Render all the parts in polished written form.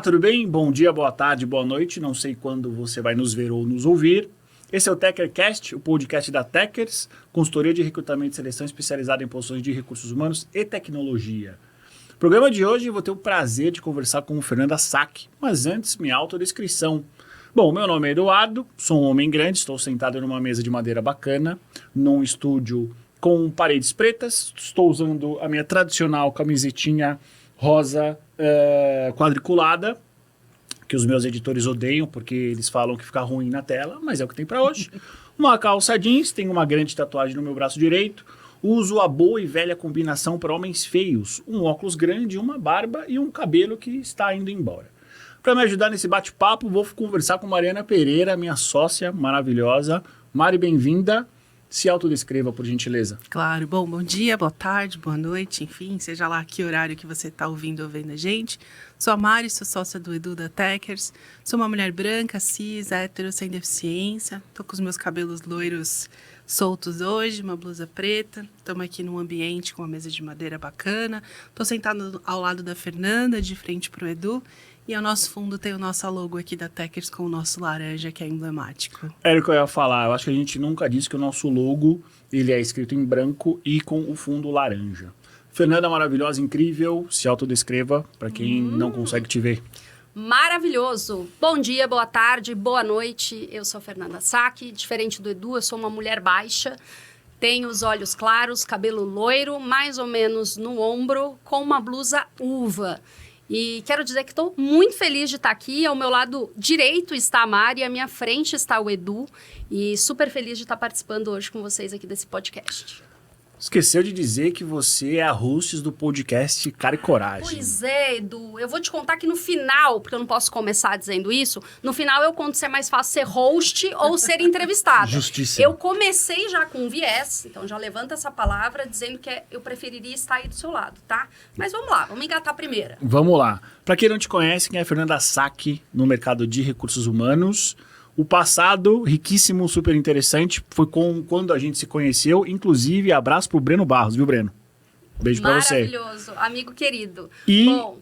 tudo bem? Bom dia, boa tarde, boa noite. Não sei quando você vai nos ver ou nos ouvir. Esse é o TeckerCast, o podcast da Teckers, consultoria de recrutamento e seleção especializada em posições de recursos humanos e tecnologia. No programa de hoje eu vou ter o prazer de conversar com o Fernanda Sack, mas antes minha autodescrição. Bom, meu nome é Eduardo, sou um homem grande, estou sentado numa mesa de madeira bacana, num estúdio com paredes pretas, estou usando a minha tradicional camisetinha rosa quadriculada, que os meus editores odeiam, porque eles falam que fica ruim na tela, mas é o que tem para hoje. Uma calça jeans, tenho uma grande tatuagem no meu braço direito, uso a boa e velha combinação para homens feios, um óculos grande, uma barba e um cabelo que está indo embora. Para me ajudar nesse bate-papo, vou conversar com Mariana Pereira, minha sócia maravilhosa. Mari, bem-vinda. Se autodescreva, por gentileza. Claro. Bom dia, boa tarde, boa noite, enfim, seja lá que horário que você está ouvindo ou vendo a gente. Sou a Mari, sou sócia do Edu da Teckers. Sou uma mulher branca, cis, hétero, sem deficiência. Tô com os meus cabelos loiros soltos hoje, uma blusa preta. Estamos aqui num ambiente com uma mesa de madeira bacana. Tô sentada ao lado da Fernanda, de frente pro Edu. E ao nosso fundo tem o nosso logo aqui da Teckers com o nosso laranja, que é emblemático. Era o que eu ia falar. Eu acho que a gente nunca disse que o nosso logo ele é escrito em branco e com o fundo laranja. Fernanda, maravilhosa, incrível. Se autodescreva para quem não consegue te ver. Maravilhoso. Bom dia, boa tarde, boa noite. Eu sou Fernanda Sack. Diferente do Edu, eu sou uma mulher baixa. Tenho os olhos claros, cabelo loiro, mais ou menos no ombro, com uma blusa uva. E quero dizer que estou muito feliz de estar aqui. Ao meu lado direito está a Mari, à minha frente está o Edu. E super feliz de estar participando hoje com vocês aqui desse podcast. Esqueceu de dizer que você é a host do podcast Cara e Coragem. Pois é, Edu. Eu vou te contar que no final, porque eu não posso começar dizendo isso, no final eu conto se é mais fácil ser host ou ser entrevistada. Justiça. Eu comecei já com um viés, então já levanta essa palavra dizendo que eu preferiria estar aí do seu lado, tá? Mas vamos lá, vamos engatar a primeira. Vamos lá. Para quem não te conhece, quem é a Fernanda Sack no mercado de recursos humanos? O passado, riquíssimo, super interessante, foi quando a gente se conheceu. Inclusive, abraço pro Breno Barros, viu, Breno? Beijo pra você. Maravilhoso, amigo querido. E Bom,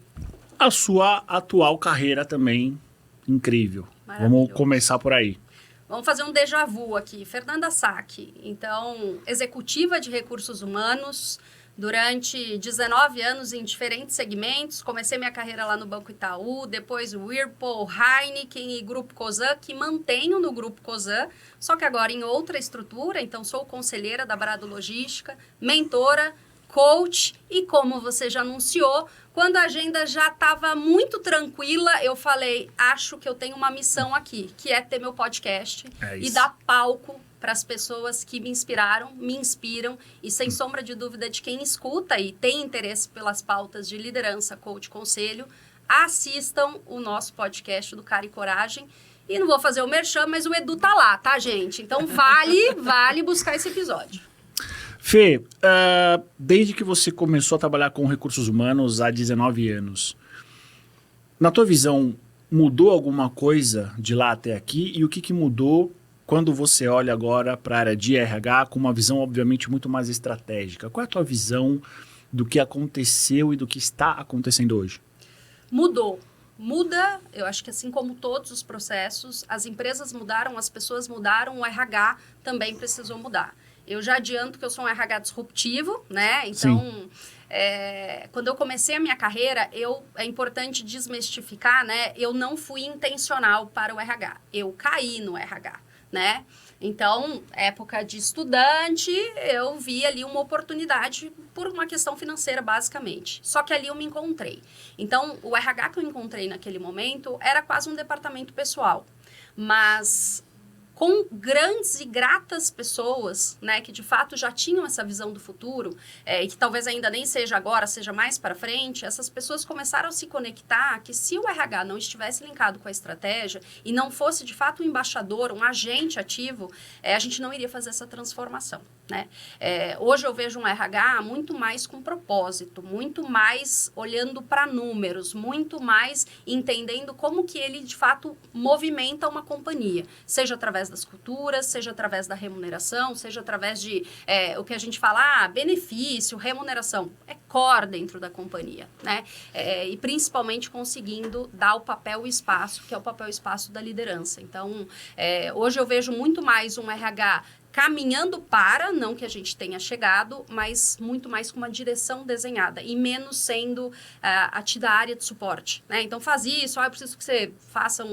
a sua atual carreira também, incrível. Vamos começar por aí. vamos fazer um déjà vu aqui. Fernanda Sack, então, executiva de recursos humanos, durante 19 anos em diferentes segmentos. Comecei minha carreira lá no Banco Itaú, depois Whirlpool, Heineken e Grupo Cosan, que mantenho no Grupo Cosan, só que agora em outra estrutura. Então, sou conselheira da Brado Logística, mentora, coach e, como você já anunciou, quando a agenda já estava muito tranquila, eu falei, acho que eu tenho uma missão aqui, que é ter meu podcast e dar palco para as pessoas que me inspiraram, me inspiram e, sem sombra de dúvida, de quem escuta e tem interesse pelas pautas de liderança, coach, conselho, assistam o nosso podcast do Cara e Coragem. E não vou fazer o merchan, mas o Edu tá lá, tá, gente? Então, vale buscar esse episódio. Fê, desde que você começou a trabalhar com recursos humanos há 19 anos, na tua visão, mudou alguma coisa de lá até aqui? E o que mudou quando você olha agora para a área de RH com uma visão, obviamente, muito mais estratégica? Qual é a tua visão do que aconteceu e do que está acontecendo hoje? Mudou. Muda, eu acho que assim como todos os processos, as empresas mudaram, as pessoas mudaram, o RH também precisou mudar. Eu já adianto que eu sou um RH disruptivo, né? Então, quando eu comecei a minha carreira, é importante desmistificar, né? Eu não fui intencional para o RH. Eu caí no RH, né? Então, época de estudante, eu vi ali uma oportunidade por uma questão financeira, basicamente. Só que ali eu me encontrei. Então, o RH que eu encontrei naquele momento era quase um departamento pessoal. Mas com grandes e gratas pessoas, né, que de fato já tinham essa visão do futuro, e que talvez ainda nem seja agora, seja mais para frente, essas pessoas começaram a se conectar que se o RH não estivesse linkado com a estratégia e não fosse de fato um embaixador, um agente ativo, a gente não iria fazer essa transformação, né? Hoje eu vejo um RH muito mais com propósito, muito mais olhando para números, muito mais entendendo como que ele, de fato, movimenta uma companhia, seja através das culturas, seja através da remuneração, seja através de o que a gente fala, benefício, remuneração, é core dentro da companhia, né? E principalmente conseguindo dar o papel e espaço, que é o papel e espaço da liderança. Então, hoje eu vejo muito mais um RH caminhando para, não que a gente tenha chegado, mas muito mais com uma direção desenhada e menos sendo a área de suporte, né? Então, faz isso, eu preciso que você faça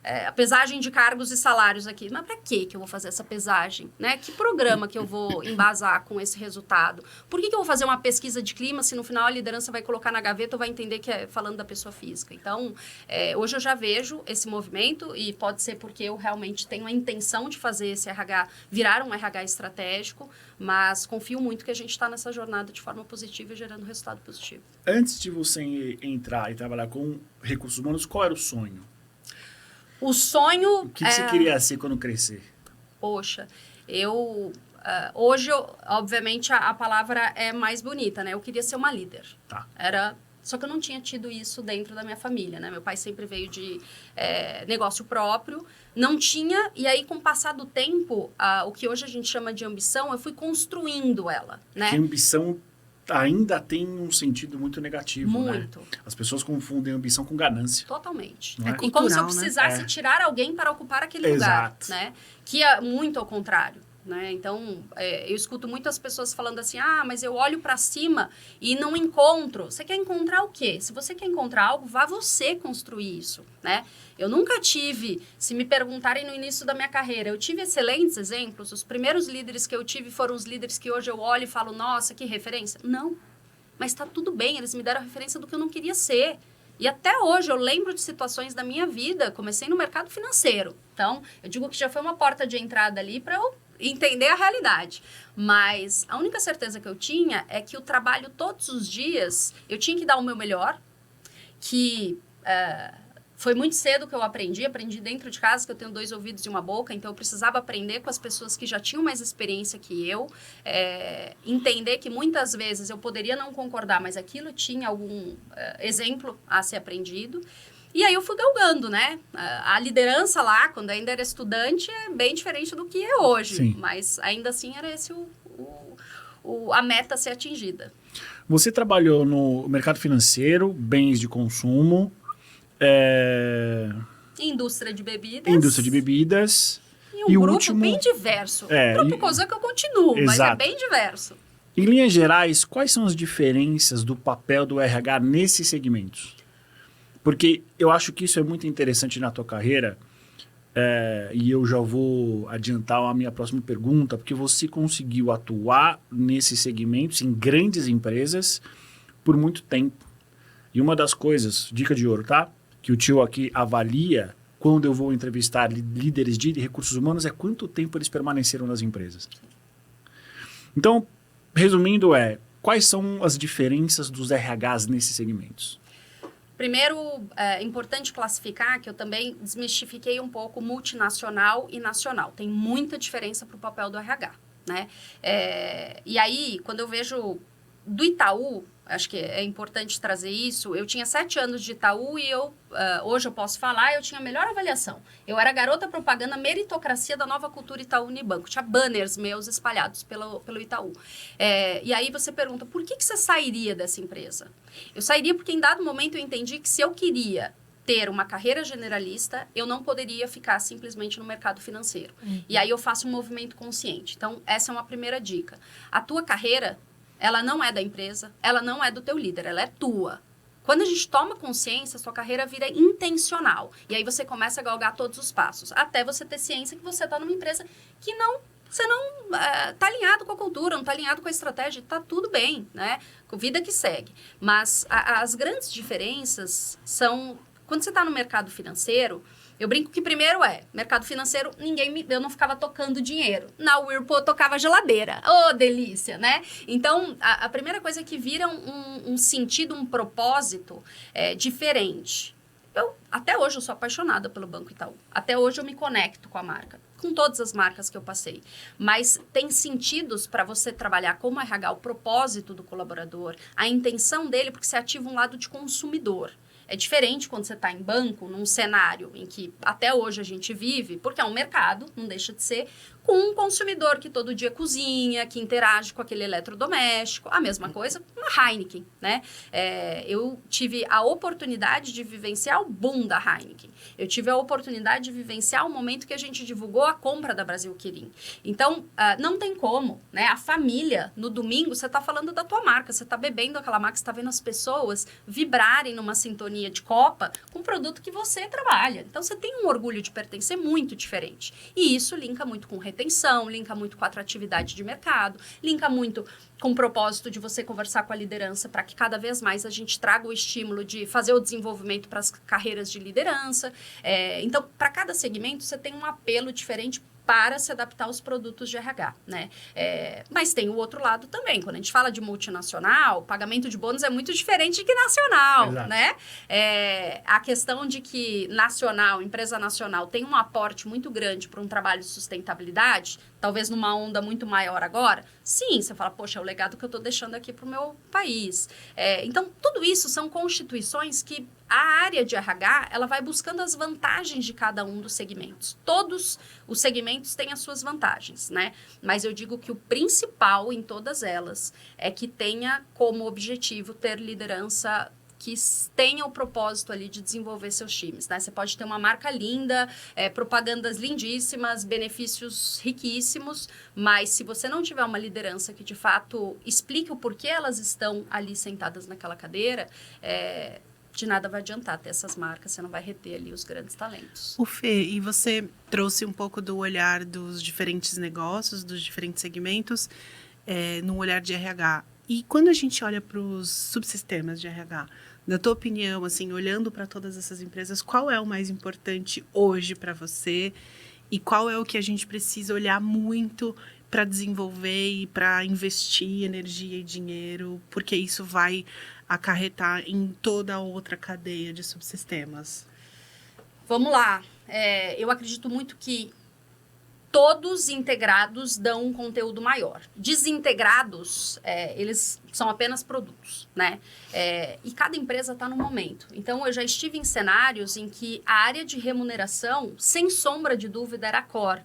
a pesagem de cargos e salários aqui. Mas para que eu vou fazer essa pesagem? Né? Que programa que eu vou embasar com esse resultado? Por que eu vou fazer uma pesquisa de clima se no final a liderança vai colocar na gaveta ou vai entender que é falando da pessoa física? Então, hoje eu já vejo esse movimento e pode ser porque eu realmente tenho a intenção de fazer esse RH virar um RH estratégico, mas confio muito que a gente está nessa jornada de forma positiva e gerando resultado positivo. Antes de você entrar e trabalhar com recursos humanos, qual era o sonho? O sonho... O que você queria ser quando crescer? Poxa, hoje, obviamente, a palavra é mais bonita, né? Eu queria ser uma líder. Tá. Só que eu não tinha tido isso dentro da minha família, né? Meu pai sempre veio de negócio próprio, não tinha, e aí com o passar do tempo, o que hoje a gente chama de ambição, eu fui construindo ela, né? Que ambição ainda tem um sentido muito negativo, muito. Né? As pessoas confundem ambição com ganância. Totalmente. Não é? E como se eu Cultural, precisasse tirar alguém para ocupar aquele lugar, né? Que é muito ao contrário. Né? Então, eu escuto muitas pessoas falando assim, mas eu olho para cima e não encontro. Você quer encontrar o quê? Se você quer encontrar algo, vá você construir isso, né? Eu nunca tive, se me perguntarem no início da minha carreira, eu tive excelentes exemplos. Os primeiros líderes que eu tive foram os líderes que hoje eu olho e falo, nossa, que referência. Não, mas está tudo bem, eles me deram a referência do que eu não queria ser. E até hoje eu lembro de situações da minha vida, comecei no mercado financeiro. Então, eu digo que já foi uma porta de entrada ali para eu entender a realidade. Mas a única certeza que eu tinha é que o trabalho todos os dias, eu tinha que dar o meu melhor, que foi muito cedo que eu aprendi dentro de casa, que eu tenho 2 ouvidos e uma boca, então eu precisava aprender com as pessoas que já tinham mais experiência que eu, entender que muitas vezes eu poderia não concordar, mas aquilo tinha algum exemplo a ser aprendido. E aí eu fui galgando, né? A liderança lá, quando ainda era estudante, é bem diferente do que é hoje. Sim. Mas ainda assim era esse a meta a ser atingida. Você trabalhou no mercado financeiro, bens de consumo, Indústria de bebidas. E um grupo último... bem diverso. Grupo Cosan que eu continuo, mas é bem diverso. Em linhas gerais, quais são as diferenças do papel do RH nesses segmentos? Porque eu acho que isso é muito interessante na tua carreira, e eu já vou adiantar a minha próxima pergunta, porque você conseguiu atuar nesses segmentos, em grandes empresas, por muito tempo. E uma das coisas, dica de ouro, tá? Que o tio aqui avalia quando eu vou entrevistar líderes de recursos humanos é quanto tempo eles permaneceram nas empresas. Então, resumindo, quais são as diferenças dos RHs nesses segmentos? Primeiro, é importante classificar que eu também desmistifiquei um pouco multinacional e nacional. Tem muita diferença para o papel do RH, né? E aí, quando eu vejo do Itaú, acho que é importante trazer isso, eu tinha 7 anos de Itaú e hoje eu posso falar, eu tinha a melhor avaliação. Eu era garota propaganda meritocracia da nova cultura Itaú Unibanco. Tinha banners meus espalhados pelo Itaú. E aí você pergunta, por que você sairia dessa empresa? Eu sairia porque em dado momento eu entendi que se eu queria ter uma carreira generalista, eu não poderia ficar simplesmente no mercado financeiro. E aí eu faço um movimento consciente. Então, essa é uma primeira dica. A tua carreira, ela não é da empresa, ela não é do teu líder, ela é tua. Quando a gente toma consciência, a sua carreira vira intencional. E aí você começa a galgar todos os passos. Até você ter ciência que você está numa empresa que você não está alinhado com a cultura, não está alinhado com a estratégia, está tudo bem, né? Vida que segue. Mas as grandes diferenças são... Quando você está no mercado financeiro, eu brinco que primeiro mercado financeiro, eu não ficava tocando dinheiro. Na Whirlpool eu tocava geladeira. Oh, delícia, né? Então, a primeira coisa é que vira um sentido, um propósito diferente. Até hoje eu sou apaixonada pelo Banco Itaú. Até hoje eu me conecto com a marca, com todas as marcas que eu passei. Mas tem sentidos para você trabalhar como RH, o propósito do colaborador, a intenção dele, porque você ativa um lado de consumidor. É diferente quando você está em banco, num cenário em que até hoje a gente vive, porque é um mercado, não deixa de ser, com um consumidor que todo dia cozinha, que interage com aquele eletrodoméstico. A mesma coisa uma Heineken, né? Eu tive a oportunidade de vivenciar o boom da Heineken. Eu tive a oportunidade de vivenciar o momento que a gente divulgou a compra da Brasil Kirin. Então, não tem como, né? A família, no domingo, você está falando da tua marca, você está bebendo aquela marca, você está vendo as pessoas vibrarem numa sintonia de copa com o produto que você trabalha. Então, você tem um orgulho de pertencer muito diferente. E isso linka muito com retenção, linka muito com atratividade de mercado, linka muito com o propósito de você conversar com a liderança para que cada vez mais a gente traga o estímulo de fazer o desenvolvimento para as carreiras de liderança. Então, para cada segmento, você tem um apelo diferente para se adaptar aos produtos de RH, né? Mas tem o outro lado também. Quando a gente fala de multinacional, o pagamento de bônus é muito diferente que nacional, Exato. né? A questão de que nacional, empresa nacional, tem um aporte muito grande para um trabalho de sustentabilidade, talvez numa onda muito maior agora, sim, você fala, poxa, é o legado que eu estou deixando aqui para o meu país. Então, tudo isso são constituições que a área de RH, ela vai buscando as vantagens de cada um dos segmentos. Todos os segmentos têm as suas vantagens, né? Mas eu digo que o principal em todas elas é que tenha como objetivo ter liderança que tenha o propósito ali de desenvolver seus times, né? Você pode ter uma marca linda, propagandas lindíssimas, benefícios riquíssimos, mas se você não tiver uma liderança que, de fato, explique o porquê elas estão ali sentadas naquela cadeira, de nada vai adiantar ter essas marcas, você não vai reter ali os grandes talentos. O Fê, e você trouxe um pouco do olhar dos diferentes negócios, dos diferentes segmentos, no olhar de RH. E quando a gente olha para os subsistemas de RH, na tua opinião, assim, olhando para todas essas empresas, qual é o mais importante hoje para você? E qual é o que a gente precisa olhar muito para desenvolver e para investir energia e dinheiro? Porque isso vai acarretar em toda a outra cadeia de subsistemas. Vamos lá. Eu acredito muito que todos integrados dão um conteúdo maior. Desintegrados, eles são apenas produtos, né? E cada empresa está no momento. Então, eu já estive em cenários em que a área de remuneração, sem sombra de dúvida, era core.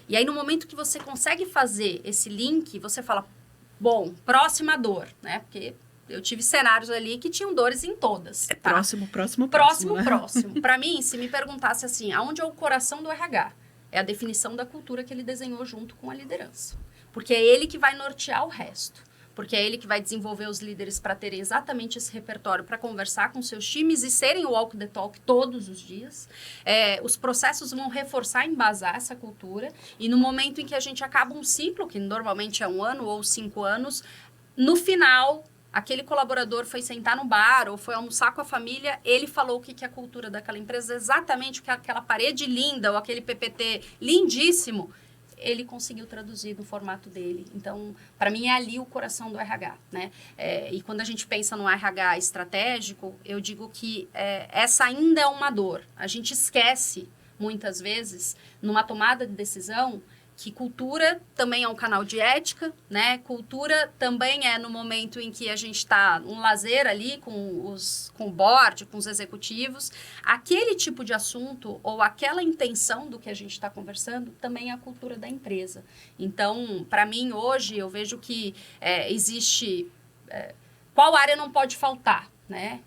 E aí, no momento que você consegue fazer esse link, você fala, bom, próxima dor, né? Porque eu tive cenários ali que tinham dores em todas. Tá? Próximo. Próximo. Para mim, se me perguntasse assim, aonde é o coração do RH? É a definição da cultura que ele desenhou junto com a liderança. Porque é ele que vai nortear o resto. Porque é ele que vai desenvolver os líderes para terem exatamente esse repertório para conversar com seus times e serem o walk the talk todos os dias. Os processos vão reforçar e embasar essa cultura. E no momento em que a gente acaba um ciclo, que normalmente é 1 ano ou 5 anos, no final, aquele colaborador foi sentar no bar ou foi almoçar com a família, ele falou o que é a cultura daquela empresa, exatamente o que aquela parede linda ou aquele PPT lindíssimo, ele conseguiu traduzir no formato dele. Então, para mim, é ali o coração do RH, né? E quando a gente pensa no RH estratégico, eu digo que essa ainda é uma dor. A gente esquece, muitas vezes, numa tomada de decisão, que cultura também é um canal de ética, né? Cultura também é no momento em que a gente está num lazer ali com o board, com os executivos. Aquele tipo de assunto ou aquela intenção do que a gente está conversando também é a cultura da empresa. Então, para mim, hoje, eu vejo que existe... qual área não pode faltar, né?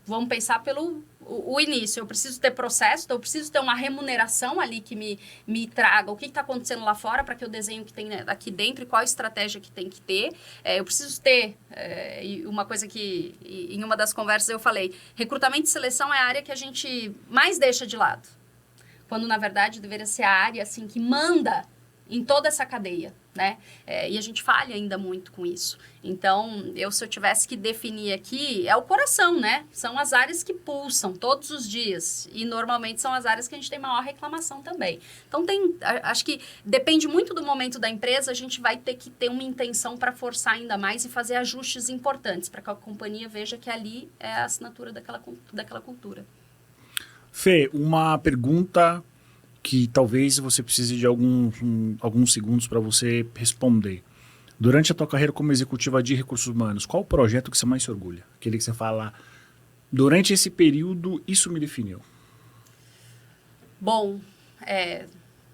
Vamos pensar pelo... O início, eu preciso ter processo, então eu preciso ter uma remuneração ali que me traga o que está acontecendo lá fora para que eu desenhe o que tem aqui dentro e qual a estratégia que tem que ter. Eu preciso ter, uma coisa que em uma das conversas eu falei, recrutamento e seleção é a área que a gente mais deixa de lado, quando na verdade deveria ser a área assim, que manda em toda essa cadeia, né? E a gente falha ainda muito com isso. Então, se eu tivesse que definir aqui, é o coração, né? São as áreas que pulsam todos os dias e normalmente são as áreas que a gente tem maior reclamação também. Então, acho que depende muito do momento da empresa, a gente vai ter que ter uma intenção para forçar ainda mais e fazer ajustes importantes para que a companhia veja que ali é a assinatura daquela cultura. Fê, uma pergunta que talvez você precise de alguns segundos para você responder. Durante a tua carreira como executiva de recursos humanos, qual o projeto que você mais se orgulha? Aquele que você fala, durante esse período, isso me definiu. Bom,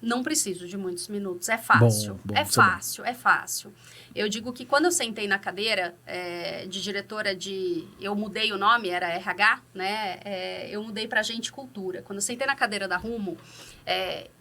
não preciso de muitos minutos, é fácil. Bom, é fácil, é fácil. Eu digo que quando eu sentei na cadeira de diretora eu mudei o nome, era RH, né? Eu mudei para Gente e Cultura. Quando eu sentei na cadeira da Rumo,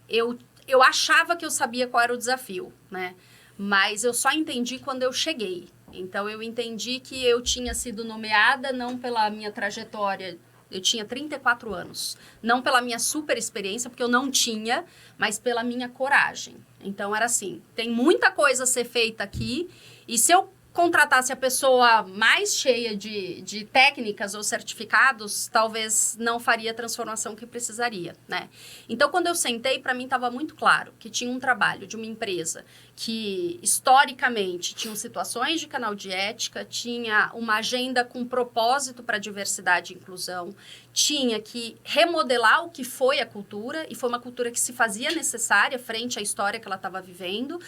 eu achava que eu sabia qual era o desafio, né? Mas eu só entendi quando eu cheguei. Então, eu entendi que eu tinha sido nomeada não pela minha trajetória. Eu tinha 34 anos. Não pela minha super experiência, porque eu não tinha, mas pela minha coragem. Então, era assim, tem muita coisa a ser feita aqui, e se eu contratasse a pessoa mais cheia de técnicas ou certificados, talvez não faria a transformação que precisaria, né? Então, quando eu sentei, para mim estava muito claro que tinha um trabalho de uma empresa que, historicamente, tinha situações de canal de ética, tinha uma agenda com propósito para diversidade e inclusão, tinha que remodelar o que foi a cultura, e foi uma cultura que se fazia necessária frente à história que ela estava vivendo,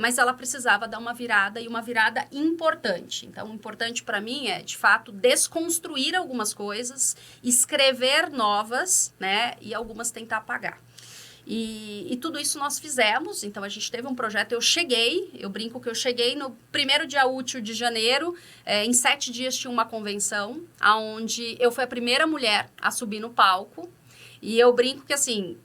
mas ela precisava dar uma virada, e uma virada importante. Então, o importante para mim é, de fato, desconstruir algumas coisas, escrever novas, né, e algumas tentar apagar. E tudo isso nós fizemos. Então, a gente teve um projeto, eu brinco que eu cheguei no primeiro dia útil de janeiro, em 7 dias tinha uma convenção, onde eu fui a primeira mulher a subir no palco, e eu brinco que, assim,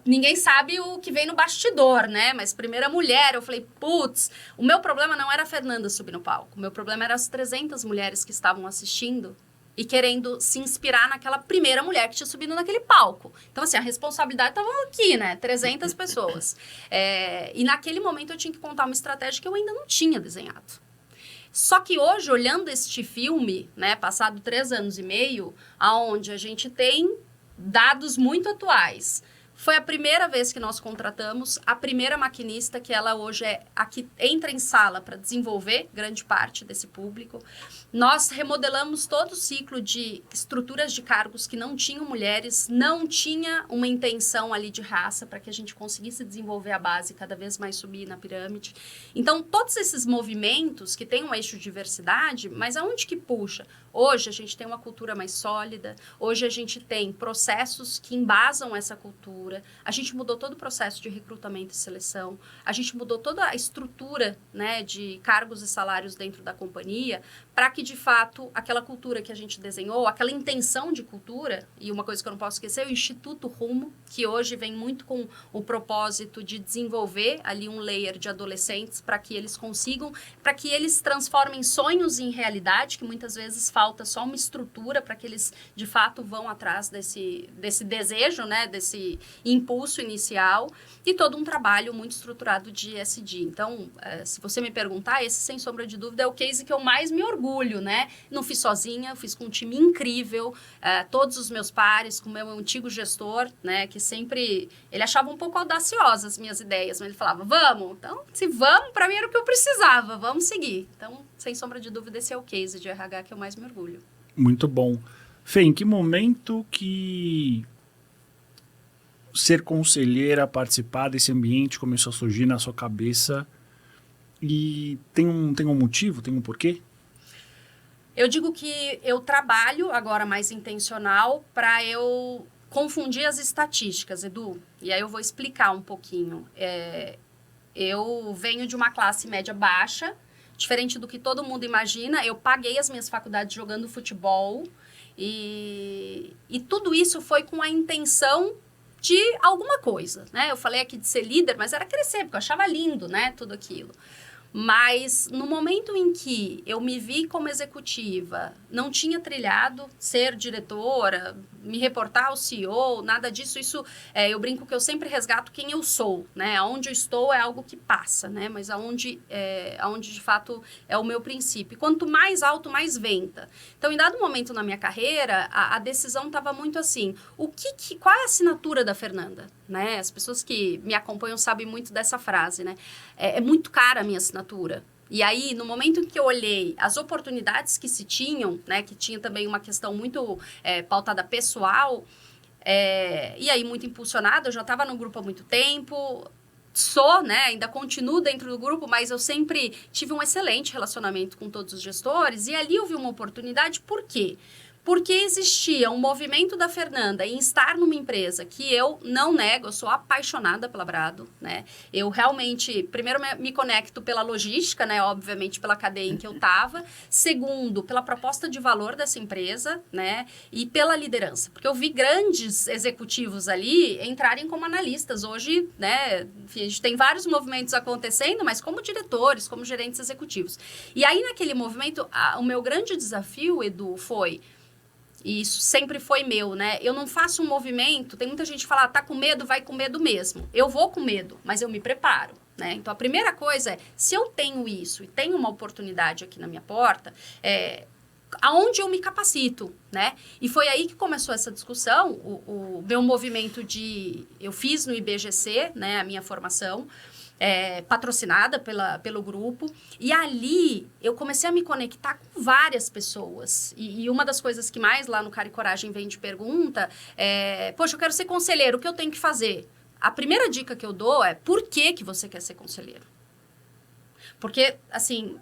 ninguém sabe o que vem no bastidor, né? Mas primeira mulher, eu falei, putz, o meu problema não era a Fernanda subir no palco, o meu problema era as 300 mulheres que estavam assistindo e querendo se inspirar naquela primeira mulher que tinha subido naquele palco. Então, assim, a responsabilidade estava aqui, né? 300 pessoas. E naquele momento eu tinha que contar uma estratégia que eu ainda não tinha desenhado. Só que hoje, olhando este filme, né, passado 3 anos e meio, aonde a gente tem dados muito atuais, foi a primeira vez que nós contratamos a primeira maquinista, que ela hoje é a que entra em sala para desenvolver grande parte desse público. Nós remodelamos todo o ciclo de estruturas de cargos que não tinham mulheres, não tinha uma intenção ali de raça para que a gente conseguisse desenvolver a base, cada vez mais subir na pirâmide. Então, todos esses movimentos que têm um eixo de diversidade, mas aonde que puxa? Hoje a gente tem uma cultura mais sólida, hoje a gente tem processos que embasam essa cultura, a gente mudou todo o processo de recrutamento e seleção, a gente mudou toda a estrutura, né, de cargos e salários dentro da companhia, para que, de fato, aquela cultura que a gente desenhou, aquela intenção de cultura, e uma coisa que eu não posso esquecer, o Instituto Rumo, que hoje vem muito com o propósito de desenvolver ali um layer de adolescentes para que eles consigam, para que eles transformem sonhos em realidade, que muitas vezes falta só uma estrutura para que eles, de fato, vão atrás desse desejo, né, desse impulso inicial, e todo um trabalho muito estruturado de ESG. Então, se você me perguntar, esse, sem sombra de dúvida, é o case que eu mais me orgulho, né? Não fiz sozinha, eu fiz com um time incrível, todos os meus pares, com o meu antigo gestor, né, que sempre, ele achava um pouco audaciosas as minhas ideias, mas ele falava, vamos, então, se vamos, para mim era o que eu precisava, vamos seguir. Então, sem sombra de dúvida, esse é o case de RH que eu mais me orgulho. Muito bom. Fê, em que momento que ser conselheira, participar desse ambiente começou a surgir na sua cabeça? E tem um motivo, tem um porquê? Eu digo que eu trabalho agora mais intencional para eu confundir as estatísticas, Edu. E aí eu vou explicar um pouquinho. Eu venho de uma classe média baixa, diferente do que todo mundo imagina. Eu paguei as minhas faculdades jogando futebol e tudo isso foi com a intenção de alguma coisa, né? Eu falei aqui de ser líder, mas era crescer, porque eu achava lindo, né? Tudo aquilo. Mas no momento em que eu me vi como executiva, não tinha trilhado ser diretora, me reportar ao CEO, nada disso. Isso, eu brinco que eu sempre resgato quem eu sou, né? Aonde eu estou é algo que passa, né? Mas aonde de fato é o meu princípio. Quanto mais alto, mais venta. Então, em dado momento na minha carreira, a decisão estava muito assim, qual é a assinatura da Fernanda? Né? As pessoas que me acompanham sabem muito dessa frase, né? É muito cara a minha assinatura. E aí, no momento em que eu olhei as oportunidades que se tinham, né, que tinha também uma questão muito pautada pessoal, E aí, muito impulsionada, eu já estava no grupo há muito tempo, sou, né, ainda continuo dentro do grupo, mas eu sempre tive um excelente relacionamento com todos os gestores, e ali eu vi uma oportunidade, por quê? Porque existia um movimento da Fernanda em estar numa empresa que eu não nego, eu sou apaixonada pela Brado, né? Eu realmente, primeiro, me conecto pela logística, né? Obviamente, pela cadeia em que eu estava. Segundo, pela proposta de valor dessa empresa, né? E pela liderança. Porque eu vi grandes executivos ali entrarem como analistas. Hoje, né? Enfim, a gente tem vários movimentos acontecendo, mas como diretores, como gerentes executivos. E aí, naquele movimento, o meu grande desafio, Edu, foi... E isso sempre foi meu, né? Eu não faço um movimento... Tem muita gente que fala, tá com medo, vai com medo mesmo. Eu vou com medo, mas eu me preparo, né? Então, a primeira coisa é, se eu tenho isso e tenho uma oportunidade aqui na minha porta, aonde eu me capacito, né? E foi aí que começou essa discussão. O meu movimento eu fiz no IBGC, né? A minha formação... patrocinada pelo grupo, e ali eu comecei a me conectar com várias pessoas, e uma das coisas que mais lá no Cara e Coragem vem de pergunta poxa, eu quero ser conselheiro, o que eu tenho que fazer? A primeira dica que eu dou é, por que você quer ser conselheiro? Porque, assim,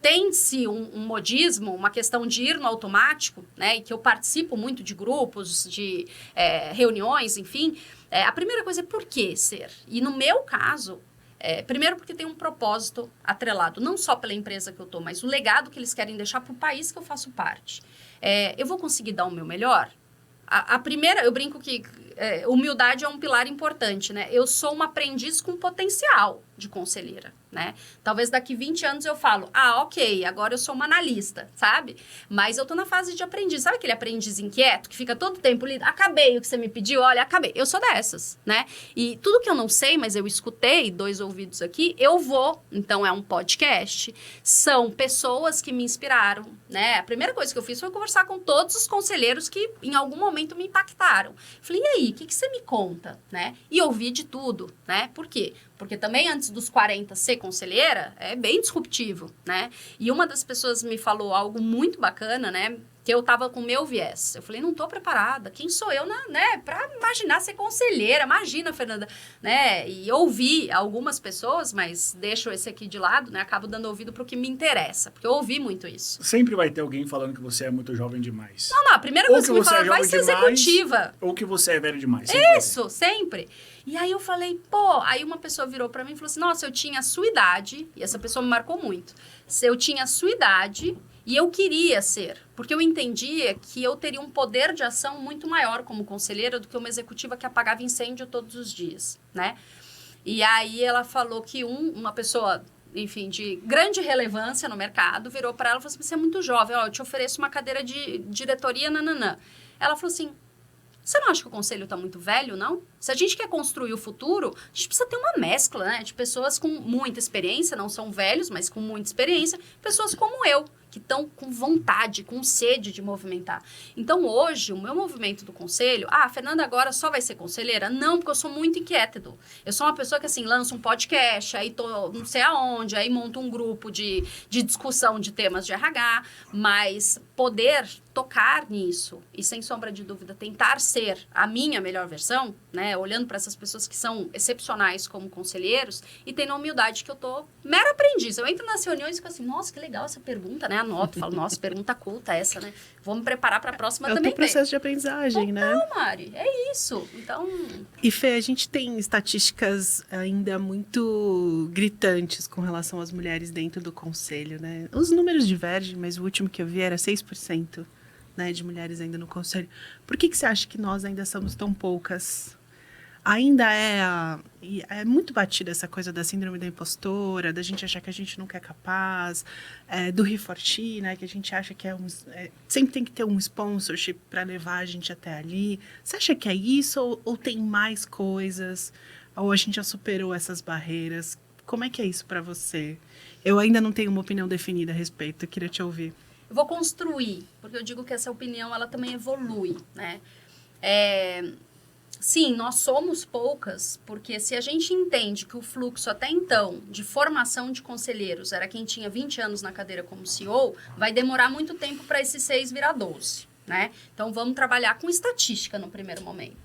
tem-se um modismo, uma questão de ir no automático, né, e que eu participo muito de grupos, de reuniões, enfim, a primeira coisa é por que ser? E no meu caso... primeiro porque tem um propósito atrelado, não só pela empresa que eu estou, mas o legado que eles querem deixar para o país que eu faço parte. Eu vou conseguir dar o meu melhor? A primeira, eu brinco que humildade é um pilar importante, né? Eu sou uma aprendiz com potencial de conselheira, né? Talvez daqui 20 anos eu falo, ok, agora eu sou uma analista, sabe? Mas eu tô na fase de aprendiz. Sabe aquele aprendiz inquieto que fica todo tempo ali, acabei o que você me pediu, olha, acabei. Eu sou dessas, né? E tudo que eu não sei, mas eu escutei, 2 ouvidos aqui, eu vou. Então, é um podcast. São pessoas que me inspiraram, né? A primeira coisa que eu fiz foi conversar com todos os conselheiros que, em algum momento, me impactaram. Falei, e aí, o que você me conta, né? E ouvi de tudo, né? Por quê? Porque também antes dos 40 ser conselheira é bem disruptivo, né? E uma das pessoas me falou algo muito bacana, né? Que eu tava com o meu viés. Eu falei, não tô preparada. Quem sou eu, né? Pra imaginar ser conselheira. Imagina, Fernanda, né? E ouvi algumas pessoas, mas deixo esse aqui de lado, né? Acabo dando ouvido pro que me interessa. Porque eu ouvi muito isso. Sempre vai ter alguém falando que você é muito jovem demais. Não, a primeira coisa que me falaram, vai ser executiva. Ou que você é velho demais. Isso, sempre. E aí eu falei, aí uma pessoa virou pra mim e falou assim, nossa, eu tinha a sua idade, e essa pessoa me marcou muito. Eu tinha a sua idade e eu queria ser, porque eu entendia que eu teria um poder de ação muito maior como conselheira do que uma executiva que apagava incêndio todos os dias, né? E aí ela falou que uma pessoa, enfim, de grande relevância no mercado, virou para ela e falou assim, você é muito jovem, eu te ofereço uma cadeira de diretoria, nananã. Ela falou assim, você não acha que o conselho está muito velho, não? Se a gente quer construir o futuro, a gente precisa ter uma mescla, né? De pessoas com muita experiência, não são velhos, mas com muita experiência, pessoas como eu, que estão com vontade, com sede de movimentar. Então, hoje, o meu movimento do conselho... a Fernanda agora só vai ser conselheira? Não, porque eu sou muito inquieta, Edu. Eu sou uma pessoa que, assim, lança um podcast, aí tô não sei aonde, aí monto um grupo de discussão de temas de RH, mas poder tocar nisso e, sem sombra de dúvida, tentar ser a minha melhor versão, né? Olhando para essas pessoas que são excepcionais como conselheiros e tendo a humildade que eu tô mera aprendiz. Eu entro nas reuniões e fico assim, nossa, que legal essa pergunta, né? Anoto, falo, nossa, pergunta culta essa, né? Vou me preparar para a próxima também. É o processo de aprendizagem, né? Não, Mari, é isso. Então... E, Fê, a gente tem estatísticas ainda muito gritantes com relação às mulheres dentro do conselho, né? Os números divergem, mas o último que eu vi era 6%, né, de mulheres ainda no conselho. Por que você acha que nós ainda somos tão poucas? Ainda é muito batida essa coisa da síndrome da impostora, da gente achar que a gente nunca é capaz, do reforti, né, que a gente acha que sempre tem que ter um sponsorship para levar a gente até ali. Você acha que é isso ou tem mais coisas? Ou a gente já superou essas barreiras? Como é que é isso para você? Eu ainda não tenho uma opinião definida a respeito, eu queria te ouvir. Eu vou construir, porque eu digo que essa opinião ela também evolui, né? Sim, nós somos poucas, porque se a gente entende que o fluxo até então de formação de conselheiros era quem tinha 20 anos na cadeira como CEO, vai demorar muito tempo para esses 6 virar 12, né? Então, vamos trabalhar com estatística no primeiro momento.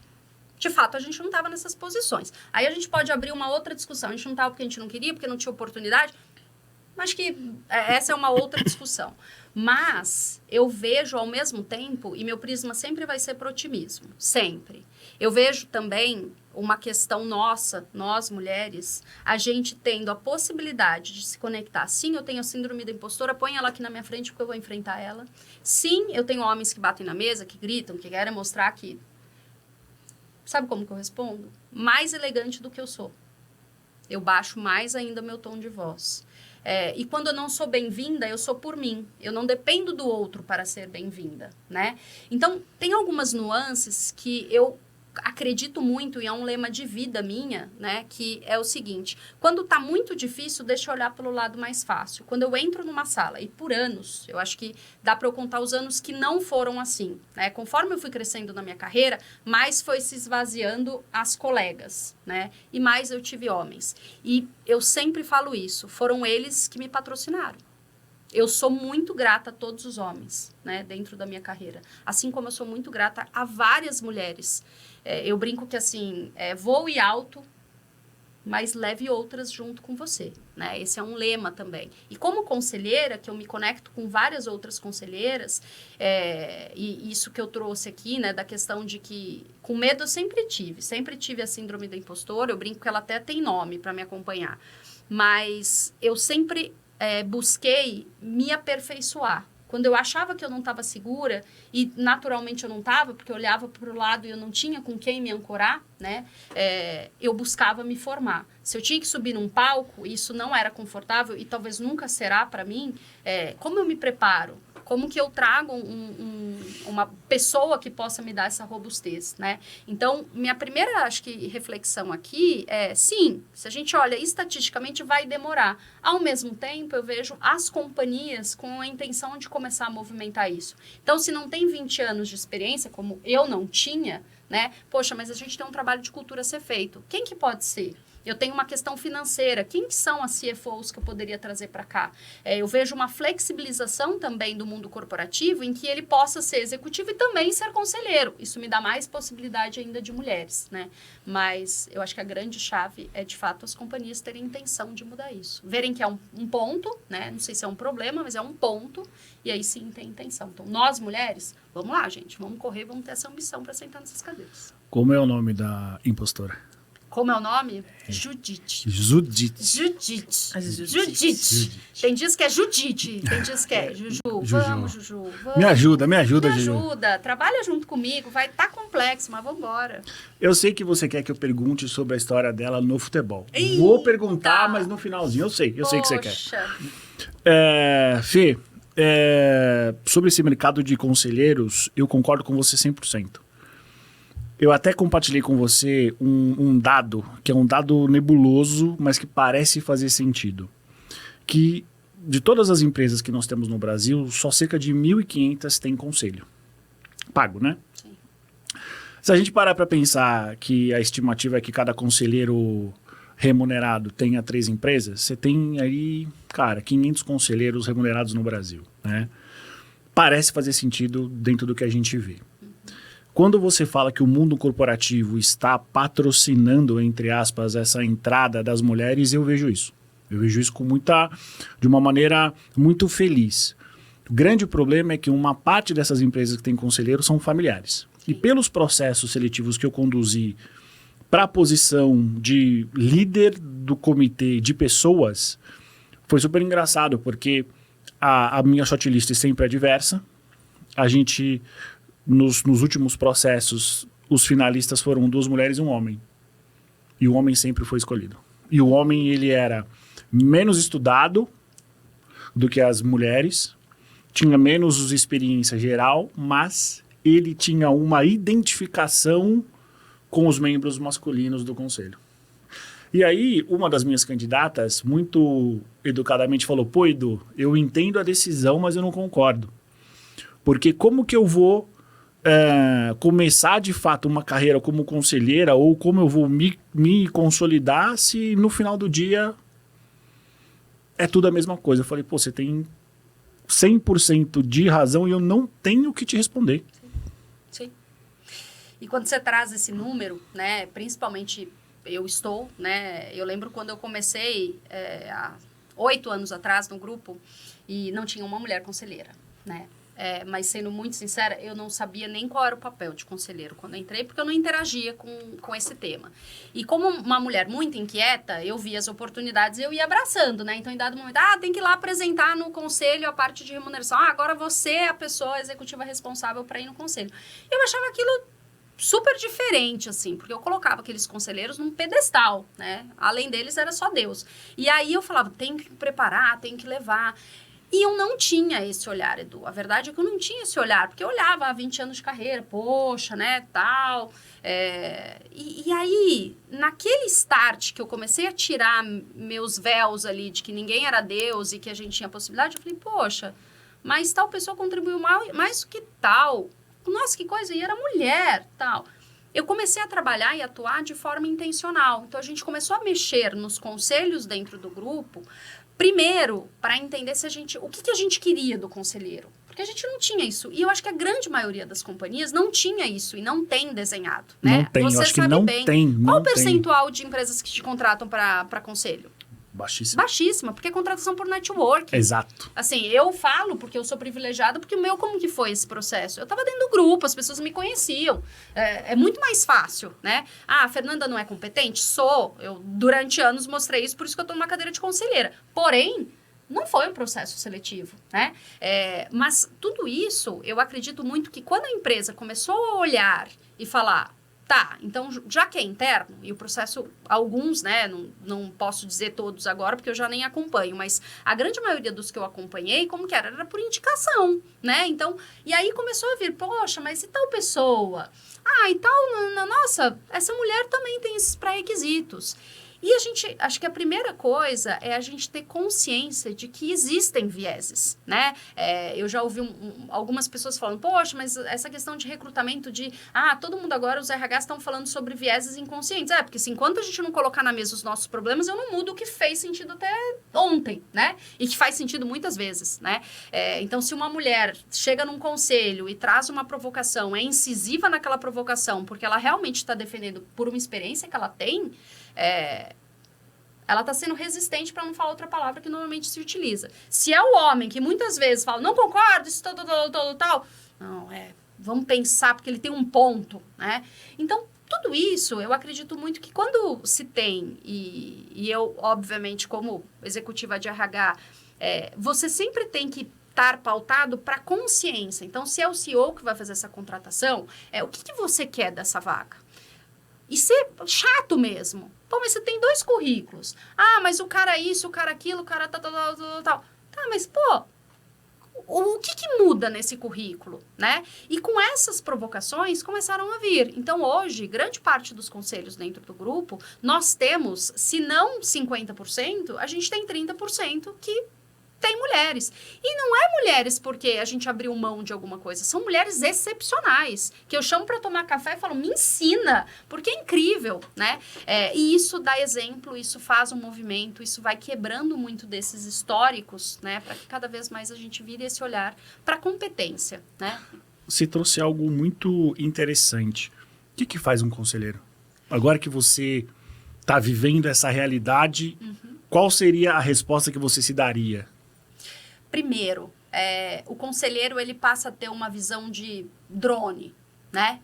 De fato, a gente não estava nessas posições. Aí a gente pode abrir uma outra discussão. A gente não estava porque a gente não queria, porque não tinha oportunidade. Acho que essa é uma outra discussão. Mas eu vejo ao mesmo tempo, e meu prisma sempre vai ser para o otimismo, sempre. Eu vejo também uma questão nossa, nós mulheres, a gente tendo a possibilidade de se conectar. Sim, eu tenho a síndrome da impostora, põe ela aqui na minha frente porque eu vou enfrentar ela. Sim, eu tenho homens que batem na mesa, que gritam, que querem mostrar que... Sabe como que eu respondo? Mais elegante do que eu sou. Eu baixo mais ainda meu tom de voz. E quando eu não sou bem-vinda, eu sou por mim. Eu não dependo do outro para ser bem-vinda, né? Então, tem algumas nuances que eu acredito muito, e é um lema de vida minha, né? Que é o seguinte: quando tá muito difícil, deixa eu olhar pelo lado mais fácil. Quando eu entro numa sala, e por anos, eu acho que dá para eu contar os anos que não foram assim, né? Conforme eu fui crescendo na minha carreira, mais foi se esvaziando as colegas, né? E mais eu tive homens. E eu sempre falo isso, foram eles que me patrocinaram. Eu sou muito grata a todos os homens, né, dentro da minha carreira. Assim como eu sou muito grata a várias mulheres. Eu brinco que, assim, voe alto, mas leve outras junto com você, né? Esse é um lema também. E como conselheira, que eu me conecto com várias outras conselheiras, e isso que eu trouxe aqui, né, da questão de que com medo eu sempre tive a síndrome da impostora. Eu brinco que ela até tem nome para me acompanhar. Mas eu sempre... busquei me aperfeiçoar. Quando eu achava que eu não estava segura, e naturalmente eu não estava, porque eu olhava para o lado e eu não tinha com quem me ancorar, né? Eu buscava me formar. Se eu tinha que subir num palco, isso não era confortável e talvez nunca será para mim, como eu me preparo? Como que eu trago uma pessoa que possa me dar essa robustez, né? Então, minha primeira, acho que, reflexão aqui é, sim, se a gente olha estatisticamente, vai demorar. Ao mesmo tempo, eu vejo as companhias com a intenção de começar a movimentar isso. Então, se não tem 20 anos de experiência, como eu não tinha, né? Poxa, mas a gente tem um trabalho de cultura a ser feito. Quem que pode ser? Eu tenho uma questão financeira. Quem que são as CFOs que eu poderia trazer para cá? Eu vejo uma flexibilização também do mundo corporativo em que ele possa ser executivo e também ser conselheiro. Isso me dá mais possibilidade ainda de mulheres, né? Mas eu acho que a grande chave é, de fato, as companhias terem intenção de mudar isso. Verem que é um ponto, né? Não sei se é um problema, mas é um ponto. E aí sim tem intenção. Então, nós, mulheres, vamos lá, gente. Vamos correr, vamos ter essa ambição para sentar nessas cadeiras. Como é o nome da impostora? Como é o nome? Judite. Judite. Judite. Tem dias que é Judite, tem dias que é Juju. Vamos, Juju. Vamos. Me ajuda, Juju. Me ajuda. Trabalha junto comigo. Vai estar complexo, mas vamos embora. Eu sei que você quer que eu pergunte sobre a história dela no futebol. Eita. Vou perguntar, mas no finalzinho. Eu sei que você quer. Fê, sobre esse mercado de conselheiros, eu concordo com você 100%. Eu até compartilhei com você um dado, que é um dado nebuloso, mas que parece fazer sentido. Que de todas as empresas que nós temos no Brasil, só cerca de 1.500 tem conselho. Pago, né? Sim. Se a gente parar para pensar que a estimativa é que cada conselheiro remunerado tenha 3 empresas, você tem aí, 500 conselheiros remunerados no Brasil, né? Parece fazer sentido dentro do que a gente vê. Quando você fala que o mundo corporativo está patrocinando, entre aspas, essa entrada das mulheres, eu vejo isso. Eu vejo isso de uma maneira muito feliz. O grande problema é que uma parte dessas empresas que têm conselheiros são familiares. E pelos processos seletivos que eu conduzi para a posição de líder do comitê de pessoas, foi super engraçado, porque a minha shortlist sempre é diversa. A gente... Nos últimos processos, os finalistas foram 2 mulheres e 1 homem. E o homem sempre foi escolhido. E o homem, ele era menos estudado do que as mulheres, tinha menos experiência geral, mas ele tinha uma identificação com os membros masculinos do conselho. E aí, uma das minhas candidatas, muito educadamente, falou: pô, Edu, eu entendo a decisão, mas eu não concordo. Porque como que eu vou... começar de fato uma carreira como conselheira, ou como eu vou me consolidar se no final do dia é tudo a mesma coisa? Eu falei, pô, você tem 100% de razão e eu não tenho que te responder. Sim. E quando você traz esse número, né, principalmente eu lembro quando eu comecei há 8 anos atrás no grupo e não tinha uma mulher conselheira, né? Mas sendo muito sincera, eu não sabia nem qual era o papel de conselheiro quando eu entrei, porque eu não interagia com esse tema. E como uma mulher muito inquieta, eu via as oportunidades e eu ia abraçando, né? Então, em dado momento, tem que ir lá apresentar no conselho a parte de remuneração. Agora você é a pessoa executiva responsável para ir no conselho. Eu achava aquilo super diferente, assim, porque eu colocava aqueles conselheiros num pedestal, né? Além deles, era só Deus. E aí eu falava, tem que preparar, tem que levar. E eu não tinha esse olhar, Edu. A verdade é que eu não tinha esse olhar, porque eu olhava há 20 anos de carreira, poxa, né, tal. E aí, naquele start que eu comecei a tirar meus véus ali de que ninguém era Deus e que a gente tinha possibilidade, eu falei, poxa, mas tal pessoa contribuiu mais do que tal. Nossa, que coisa, e era mulher, tal. Eu comecei a trabalhar e atuar de forma intencional. Então, a gente começou a mexer nos conselhos dentro do grupo, primeiro, para entender o que a gente queria do conselheiro. Porque a gente não tinha isso. E eu acho que a grande maioria das companhias não tinha isso e não tem desenhado. Né? Não tem, Você eu acho que sabe não bem. tem. Qual o percentual de empresas que te contratam para conselho? Baixíssima. Baixíssima, porque é contratação por network. Exato. Assim, eu falo porque eu sou privilegiada, porque como que foi esse processo? Eu estava dentro do grupo, as pessoas me conheciam. É muito mais fácil, né? A Fernanda não é competente? Sou. Eu, durante anos, mostrei isso, por isso que eu estou numa cadeira de conselheira. Porém, não foi um processo seletivo, né? Mas tudo isso, eu acredito muito que quando a empresa começou a olhar e falar... Tá, então, já que é interno, e o processo, alguns, né, não posso dizer todos agora, porque eu já nem acompanho, mas a grande maioria dos que eu acompanhei, como que era? Era por indicação, né? Então, e aí começou a vir, poxa, mas e tal pessoa? E tal, nossa, essa mulher também tem esses pré-requisitos. E acho que a primeira coisa é a gente ter consciência de que existem vieses, né? Eu já ouvi algumas pessoas falando, poxa, mas essa questão de recrutamento todo mundo agora, os RHs estão falando sobre vieses inconscientes. Porque assim, enquanto a gente não colocar na mesa os nossos problemas, eu não mudo o que fez sentido até ontem, né? E que faz sentido muitas vezes, né? Então, se uma mulher chega num conselho e traz uma provocação, é incisiva naquela provocação, porque ela realmente está defendendo por uma experiência que ela tem... ela está sendo resistente para não falar outra palavra que normalmente se utiliza. Se é o homem que muitas vezes fala, não concordo, isso tal, não, vamos pensar porque ele tem um ponto, né? Então, tudo isso, eu acredito muito que quando se tem, e eu, obviamente, como executiva de RH, você sempre tem que estar pautado para consciência. Então, se é o CEO que vai fazer essa contratação, o que você quer dessa vaga? E ser chato mesmo. Pô, mas você tem 2 currículos. Mas o cara isso, o cara aquilo, o cara tal. Tá, mas, pô, o que muda nesse currículo, né? E com essas provocações começaram a vir. Então, hoje, grande parte dos conselhos dentro do grupo, nós temos, se não 50%, a gente tem 30% que tem mulheres. E não é mulheres porque a gente abriu mão de alguma coisa. São mulheres excepcionais, que eu chamo para tomar café e falo, me ensina, porque é incrível, né? E isso dá exemplo, isso faz um movimento, isso vai quebrando muito desses históricos, né? Para que cada vez mais a gente vire esse olhar para a competência, né? Você trouxe algo muito interessante. O que faz um conselheiro? Agora que você está vivendo essa realidade, qual seria a resposta que você se daria? Primeiro, o conselheiro ele passa a ter uma visão de drone, né?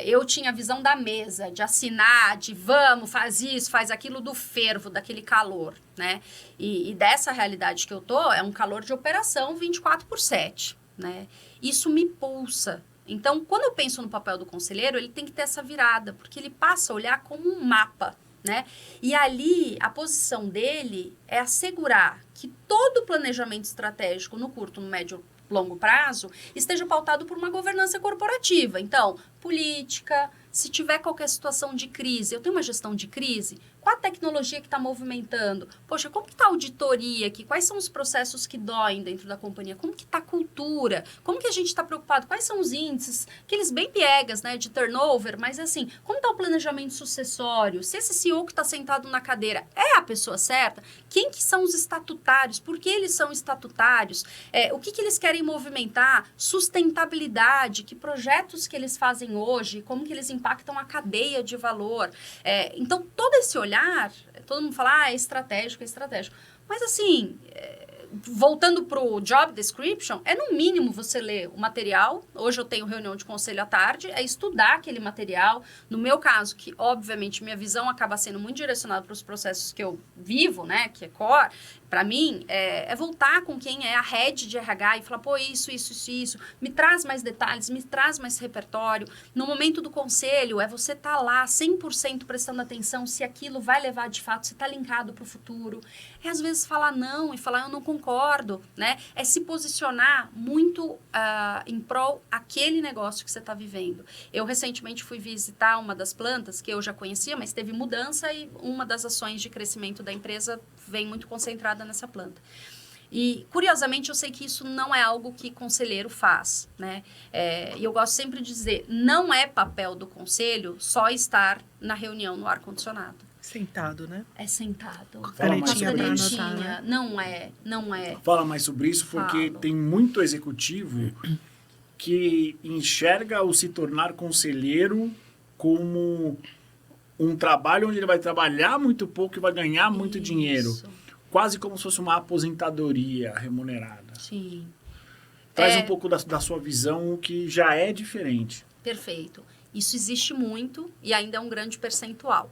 Eu tinha a visão da mesa, de assinar, de vamos, faz isso, faz aquilo, do fervo, daquele calor, né? E dessa realidade que eu tô, é um calor de operação 24/7, né? Isso me pulsa. Então, quando eu penso no papel do conselheiro, ele tem que ter essa virada, porque ele passa a olhar como um mapa, né? E ali, a posição dele é assegurar que todo o planejamento estratégico no curto, no médio, longo prazo esteja pautado por uma governança corporativa. Então, política, se tiver qualquer situação de crise, eu tenho uma gestão de crise, Qual a tecnologia que está movimentando? Poxa, como que está a auditoria aqui? Quais são os processos que doem dentro da companhia? Como que está a cultura? Como que a gente está preocupado? Quais são os índices? Aqueles bem piegas, né, de turnover, mas assim, como está o planejamento sucessório? Se esse CEO que está sentado na cadeira é a pessoa certa? Quem que são os estatutários? Por que eles são estatutários? O que eles querem movimentar? Sustentabilidade, que projetos que eles fazem hoje? Como que eles impactam a cadeia de valor? Então, todo esse olhar, todo mundo fala, é estratégico, é estratégico. Mas assim, voltando para o job description, no mínimo você ler o material. Hoje eu tenho reunião de conselho à tarde, é estudar aquele material. No meu caso, que obviamente minha visão acaba sendo muito direcionada para os processos que eu vivo, né, que é core, para mim, é voltar com quem é a head de RH e falar, pô, isso, me traz mais detalhes, me traz mais repertório. No momento do conselho, você tá lá 100% prestando atenção se aquilo vai levar de fato, se tá linkado para o futuro. Às vezes falar não e falar eu não concordo, né? É se posicionar muito em prol aquele negócio que você está vivendo. Eu recentemente fui visitar uma das plantas que eu já conhecia, mas teve mudança e uma das ações de crescimento da empresa vem muito concentrada nessa planta. E, curiosamente, eu sei que isso não é algo que conselheiro faz, né? E eu gosto sempre de dizer, não é papel do conselho só estar na reunião no ar-condicionado. Sentado, né? É sentado. Canetinha pra anotar, né? Não é. Fala mais sobre isso, porque tem muito executivo que enxerga o se tornar conselheiro como um trabalho onde ele vai trabalhar muito pouco e vai ganhar muito dinheiro. Quase como se fosse uma aposentadoria remunerada. Sim. Traz um pouco da sua visão, que já é diferente. Perfeito. Isso existe muito e ainda é um grande percentual.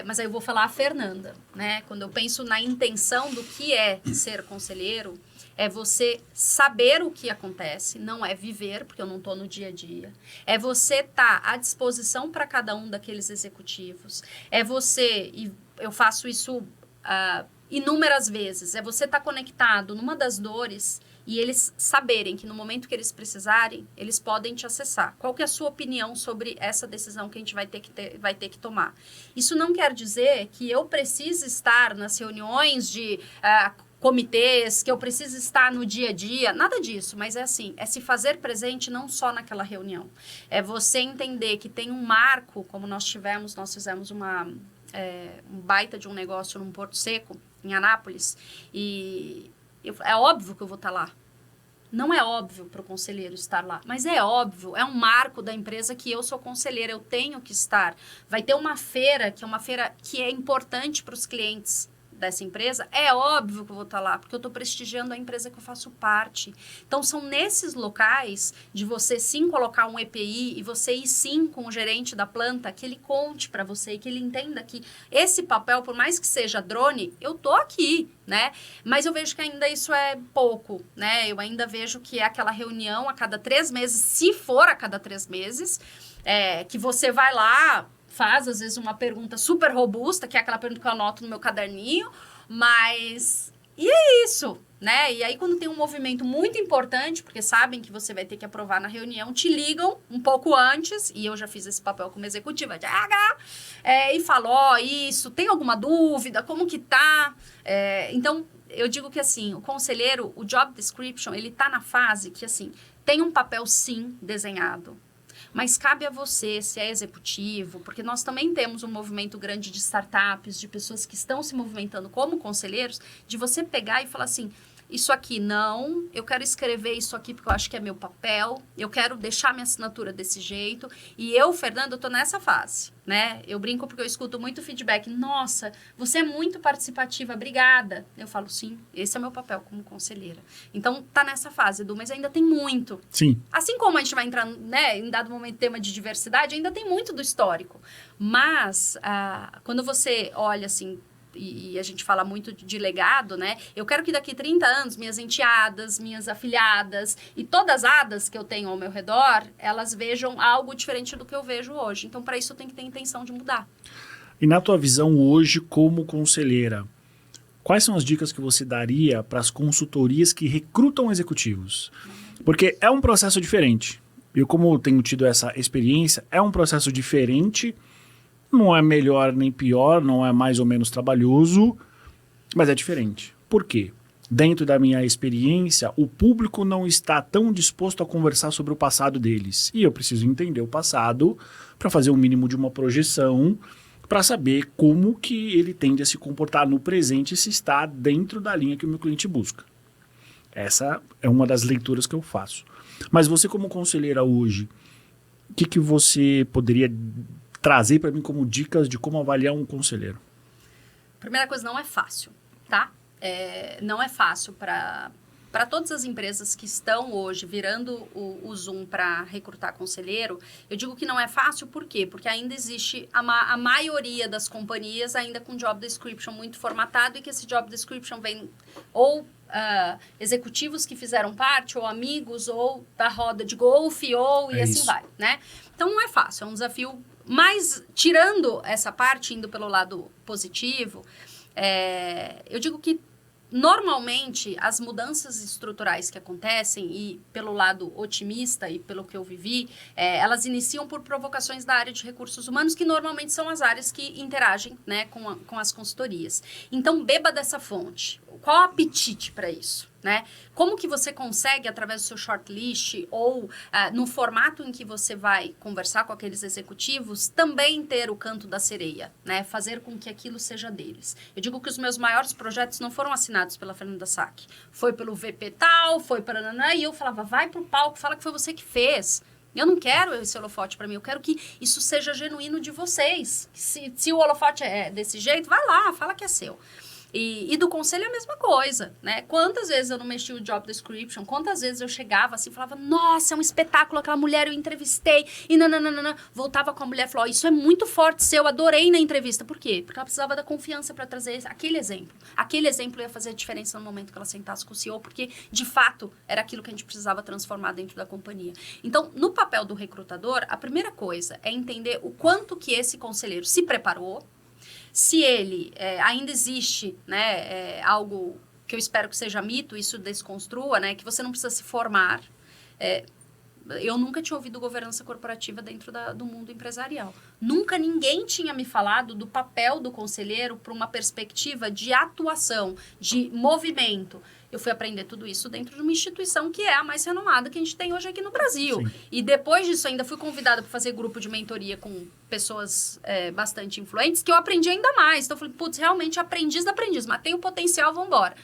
Mas aí eu vou falar a Fernanda, né? Quando eu penso na intenção do que é ser conselheiro, é você saber o que acontece, não é viver, porque eu não estou no dia a dia. É você estar à disposição para cada um daqueles executivos. É você, e eu faço isso inúmeras vezes, é você estar conectado numa das dores e eles saberem que no momento que eles precisarem, eles podem te acessar. Qual que é a sua opinião sobre essa decisão que a gente vai ter que tomar? Isso não quer dizer que eu precise estar nas reuniões de comitês, que eu preciso estar no dia a dia, nada disso, mas é se fazer presente não só naquela reunião. É você entender que tem um marco, como nós fizemos um baita de um negócio num Porto Seco, em Anápolis, e é óbvio que eu vou estar lá. Não é óbvio para o conselheiro estar lá, mas é óbvio, é um marco da empresa que eu sou conselheira, eu tenho que estar. Vai ter uma feira que é importante para os clientes dessa empresa, é óbvio que eu vou estar lá, porque eu estou prestigiando a empresa que eu faço parte. Então, são nesses locais de você sim colocar um EPI e você ir sim com o gerente da planta, que ele conte para você, que ele entenda que esse papel, por mais que seja drone, eu tô aqui, né? Mas eu vejo que ainda isso é pouco, né? Eu ainda vejo que é aquela reunião a cada 3 meses, se for a cada 3 meses, que você vai lá, faz, às vezes, uma pergunta super robusta, que é aquela pergunta que eu anoto no meu caderninho, mas... E é isso, né? E aí, quando tem um movimento muito importante, porque sabem que você vai ter que aprovar na reunião, te ligam um pouco antes, e eu já fiz esse papel como executiva de RH, e falo, isso, tem alguma dúvida? Como que tá? Então, eu digo que, assim, o conselheiro, o job description, ele tá na fase que, assim, tem um papel, sim, desenhado. Mas cabe a você, se é executivo, porque nós também temos um movimento grande de startups, de pessoas que estão se movimentando como conselheiros, de você pegar e falar assim, isso aqui não, eu quero escrever isso aqui porque eu acho que é meu papel, eu quero deixar minha assinatura desse jeito. E eu, Fernanda, eu tô nessa fase, né? Eu brinco porque eu escuto muito feedback. Nossa, você é muito participativa, obrigada. Eu falo, sim, esse é meu papel como conselheira. Então, tá nessa fase, Edu, mas ainda tem muito. Sim. Assim como a gente vai entrar, né, em dado momento, tema de diversidade, ainda tem muito do histórico. Mas, quando você olha, assim, e a gente fala muito de legado, né? Eu quero que daqui 30 anos, minhas enteadas, minhas afilhadas e todas as hadas que eu tenho ao meu redor, elas vejam algo diferente do que eu vejo hoje. Então, para isso, eu tenho que ter intenção de mudar. E na tua visão hoje, como conselheira, quais são as dicas que você daria para as consultorias que recrutam executivos? Porque é um processo diferente. Eu, como tenho tido essa experiência, é um processo diferente. Não é melhor nem pior, não é mais ou menos trabalhoso, mas é diferente. Por quê? Dentro da minha experiência, o público não está tão disposto a conversar sobre o passado deles. E eu preciso entender o passado para fazer um mínimo de uma projeção, para saber como que ele tende a se comportar no presente se está dentro da linha que o meu cliente busca. Essa é uma das leituras que eu faço. Mas você, como conselheira hoje, o que você poderia trazer para mim como dicas de como avaliar um conselheiro? Primeira coisa, não é fácil, tá? Não é fácil para todas as empresas que estão hoje virando o Zoom para recrutar conselheiro. Eu digo que não é fácil, por quê? Porque ainda existe a maioria das companhias ainda com job description muito formatado e que esse job description vem ou executivos que fizeram parte, ou amigos, ou da roda de golfe, ou e assim vai, né? Então não é fácil, é um desafio. Mas tirando essa parte, indo pelo lado positivo, eu digo que normalmente, as mudanças estruturais que acontecem, e pelo lado otimista e pelo que eu vivi, elas iniciam por provocações da área de recursos humanos, que normalmente são as áreas que interagem, né, com as consultorias. Então, beba dessa fonte. Qual o apetite para isso? Né? Como que você consegue, através do seu shortlist ou no formato em que você vai conversar com aqueles executivos, também ter o canto da sereia, né? Fazer com que aquilo seja deles. Eu digo que os meus maiores projetos não foram assinados pela Fernanda Sack. Foi pelo VP tal, foi para Nanã, e eu falava, vai pro palco, fala que foi você que fez. Eu não quero esse holofote para mim, eu quero que isso seja genuíno de vocês. Se o holofote é desse jeito, vai lá, fala que é seu. E do conselho é a mesma coisa, né? Quantas vezes eu não mexi o job description, quantas vezes eu chegava assim e falava, nossa, é um espetáculo, aquela mulher eu entrevistei, e nananana, voltava com a mulher e falou, isso é muito forte seu, adorei na entrevista. Por quê? Porque ela precisava da confiança para trazer aquele exemplo. Aquele exemplo ia fazer a diferença no momento que ela sentasse com o CEO, porque, de fato, era aquilo que a gente precisava transformar dentro da companhia. Então, no papel do recrutador, a primeira coisa é entender o quanto que esse conselheiro se preparou, se ele ainda existe, né, algo que eu espero que seja mito, isso desconstrua, né, que você não precisa se formar. Eu nunca tinha ouvido governança corporativa dentro do mundo empresarial. Nunca ninguém tinha me falado do papel do conselheiro para uma perspectiva de atuação, de movimento. Eu fui aprender tudo isso dentro de uma instituição que é a mais renomada que a gente tem hoje aqui no Brasil. Sim. E depois disso ainda fui convidada para fazer grupo de mentoria com pessoas bastante influentes, que eu aprendi ainda mais. Então eu falei, putz, realmente aprendiz da aprendiz, mas tem o potencial, vamos embora.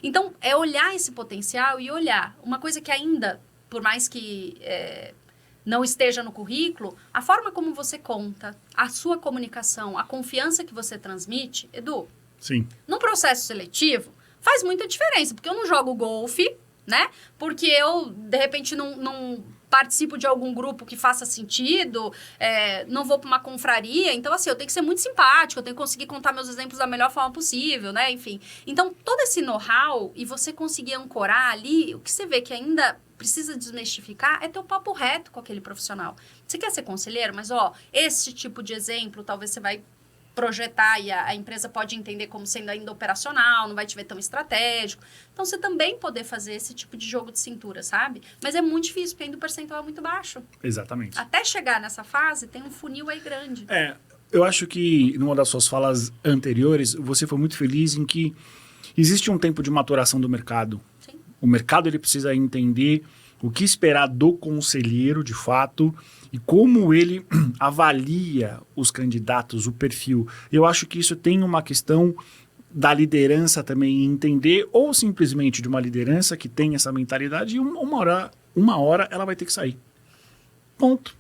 Então, é olhar esse potencial e olhar. Uma coisa que ainda, por mais que não esteja no currículo, a forma como você conta, a sua comunicação, a confiança que você transmite, Edu, sim, num processo seletivo, faz muita diferença, porque eu não jogo golfe, né? Porque eu, de repente, não participo de algum grupo que faça sentido, não vou para uma confraria. Então, assim, eu tenho que ser muito simpático, eu tenho que conseguir contar meus exemplos da melhor forma possível, né? Enfim. Então, todo esse know-how e você conseguir ancorar ali, o que você vê que ainda precisa desmistificar é ter o papo reto com aquele profissional. Você quer ser conselheiro? Mas, esse tipo de exemplo, talvez você vai projetar e a empresa pode entender como sendo ainda operacional, não vai te ver tão estratégico. Então, você também poder fazer esse tipo de jogo de cintura, sabe? Mas é muito difícil, porque ainda o percentual é muito baixo. Exatamente. Até chegar nessa fase, tem um funil aí grande. Eu acho que, numa das suas falas anteriores, você foi muito feliz em que existe um tempo de maturação do mercado. Sim. O mercado ele precisa entender o que esperar do conselheiro, de fato, e como ele avalia os candidatos, o perfil. Eu acho que isso tem uma questão da liderança também entender, ou simplesmente de uma liderança que tem essa mentalidade, e uma hora ela vai ter que sair. Ponto.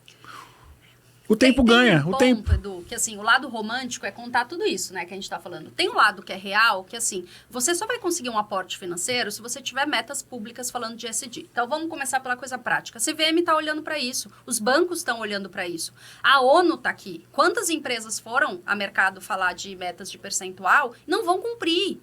O tempo ganha, o tempo. Edu, que assim, o lado romântico é contar tudo isso, né, que a gente tá falando. Tem um lado que é real, que assim, você só vai conseguir um aporte financeiro se você tiver metas públicas falando de ESG. Então, vamos começar pela coisa prática. A CVM tá olhando para isso, os bancos estão olhando para isso. A ONU tá aqui. Quantas empresas foram a mercado falar de metas de percentual não vão cumprir?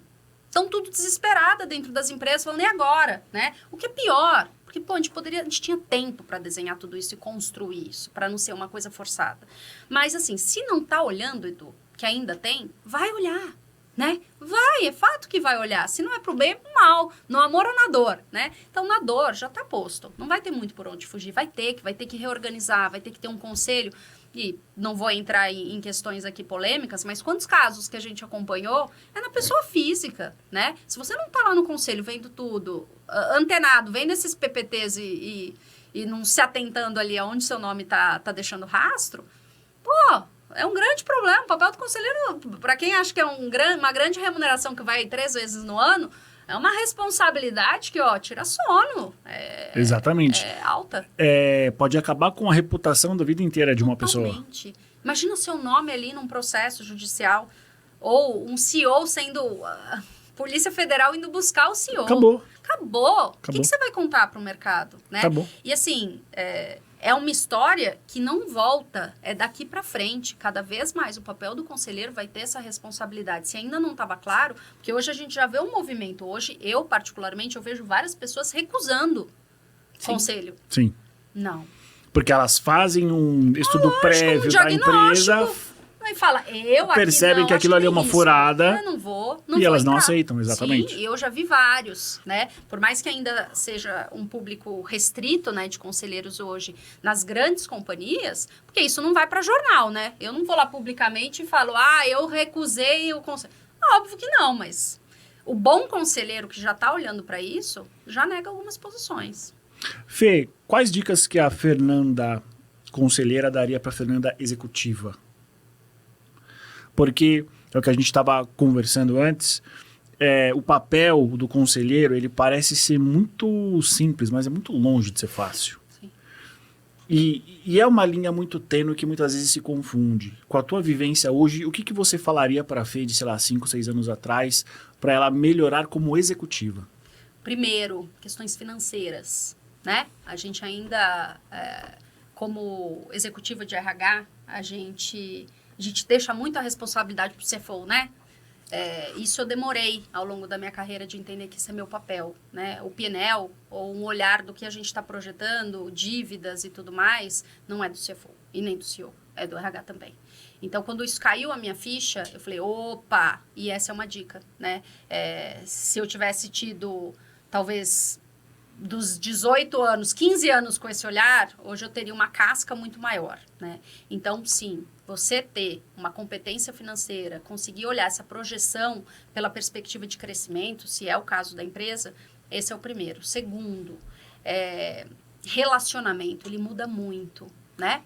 Estão tudo desesperada dentro das empresas, falando, e agora, né? O que é pior? Porque, pô, a gente tinha tempo para desenhar tudo isso e construir isso, para não ser uma coisa forçada. Mas, assim, se não tá olhando, Edu, que ainda tem, vai olhar. né? Vai, é fato que vai olhar. Se não é pro bem, é pro mal. No amor ou na dor, né? Então, na dor, já tá posto. Não vai ter muito por onde fugir. Vai ter que reorganizar, vai ter que ter um conselho. E não vou entrar em questões aqui polêmicas, mas quantos casos que a gente acompanhou é na pessoa física, né? Se você não tá lá no conselho vendo tudo, antenado, vendo esses PPTs e não se atentando ali aonde seu nome tá deixando rastro, pô, é um grande problema. O papel do conselheiro, para quem acha que é uma grande remuneração que vai 3 vezes no ano, é uma responsabilidade que, ó, tira sono. Exatamente. É alta. Pode acabar com a reputação da vida inteira de uma pessoa. Totalmente. Imagina o seu nome ali num processo judicial ou um CEO sendo... Polícia Federal indo buscar o CEO. Acabou. O que você vai contar para o mercado, né? Acabou. E assim, é uma história que não volta, é daqui para frente. Cada vez mais o papel do conselheiro vai ter essa responsabilidade. Se ainda não estava claro, porque hoje a gente já vê um movimento. Hoje, eu particularmente, eu vejo várias pessoas recusando conselho. Sim. Não. Porque elas fazem um estudo prévio da empresa... E fala, percebem que aquilo ali é uma furada. Eu não vou e elas não aceitam, exatamente. Sim, eu já vi vários, né? Por mais que ainda seja um público restrito, né, de conselheiros hoje nas grandes companhias, porque isso não vai para jornal, né? Eu não vou lá publicamente e falo, eu recusei o conselho. Óbvio que não, mas o bom conselheiro que já está olhando para isso já nega algumas posições. Fê, quais dicas que a Fernanda conselheira daria para a Fernanda executiva? Porque é o que a gente estava conversando antes, o papel do conselheiro, ele parece ser muito simples, mas é muito longe de ser fácil. Sim. E é uma linha muito tênue que muitas vezes se confunde. Com a tua vivência hoje, o que você falaria para a Fê de, 5, 6 anos atrás, para ela melhorar como executiva? Primeiro, questões financeiras, né? A gente ainda, como executiva de RH, a gente deixa muito a responsabilidade pro CFO, né? Isso eu demorei ao longo da minha carreira de entender que esse é meu papel, né? O P&L, ou um olhar do que a gente está projetando, dívidas e tudo mais, não é do CFO e nem do CEO, é do RH também. Então, quando isso caiu a minha ficha, eu falei, opa, e essa é uma dica, né? Se eu tivesse tido, talvez, dos 18 anos, 15 anos com esse olhar, hoje eu teria uma casca muito maior, né? Então, sim, você ter uma competência financeira, conseguir olhar essa projeção pela perspectiva de crescimento, se é o caso da empresa, esse é o primeiro. Segundo, relacionamento, ele muda muito, né?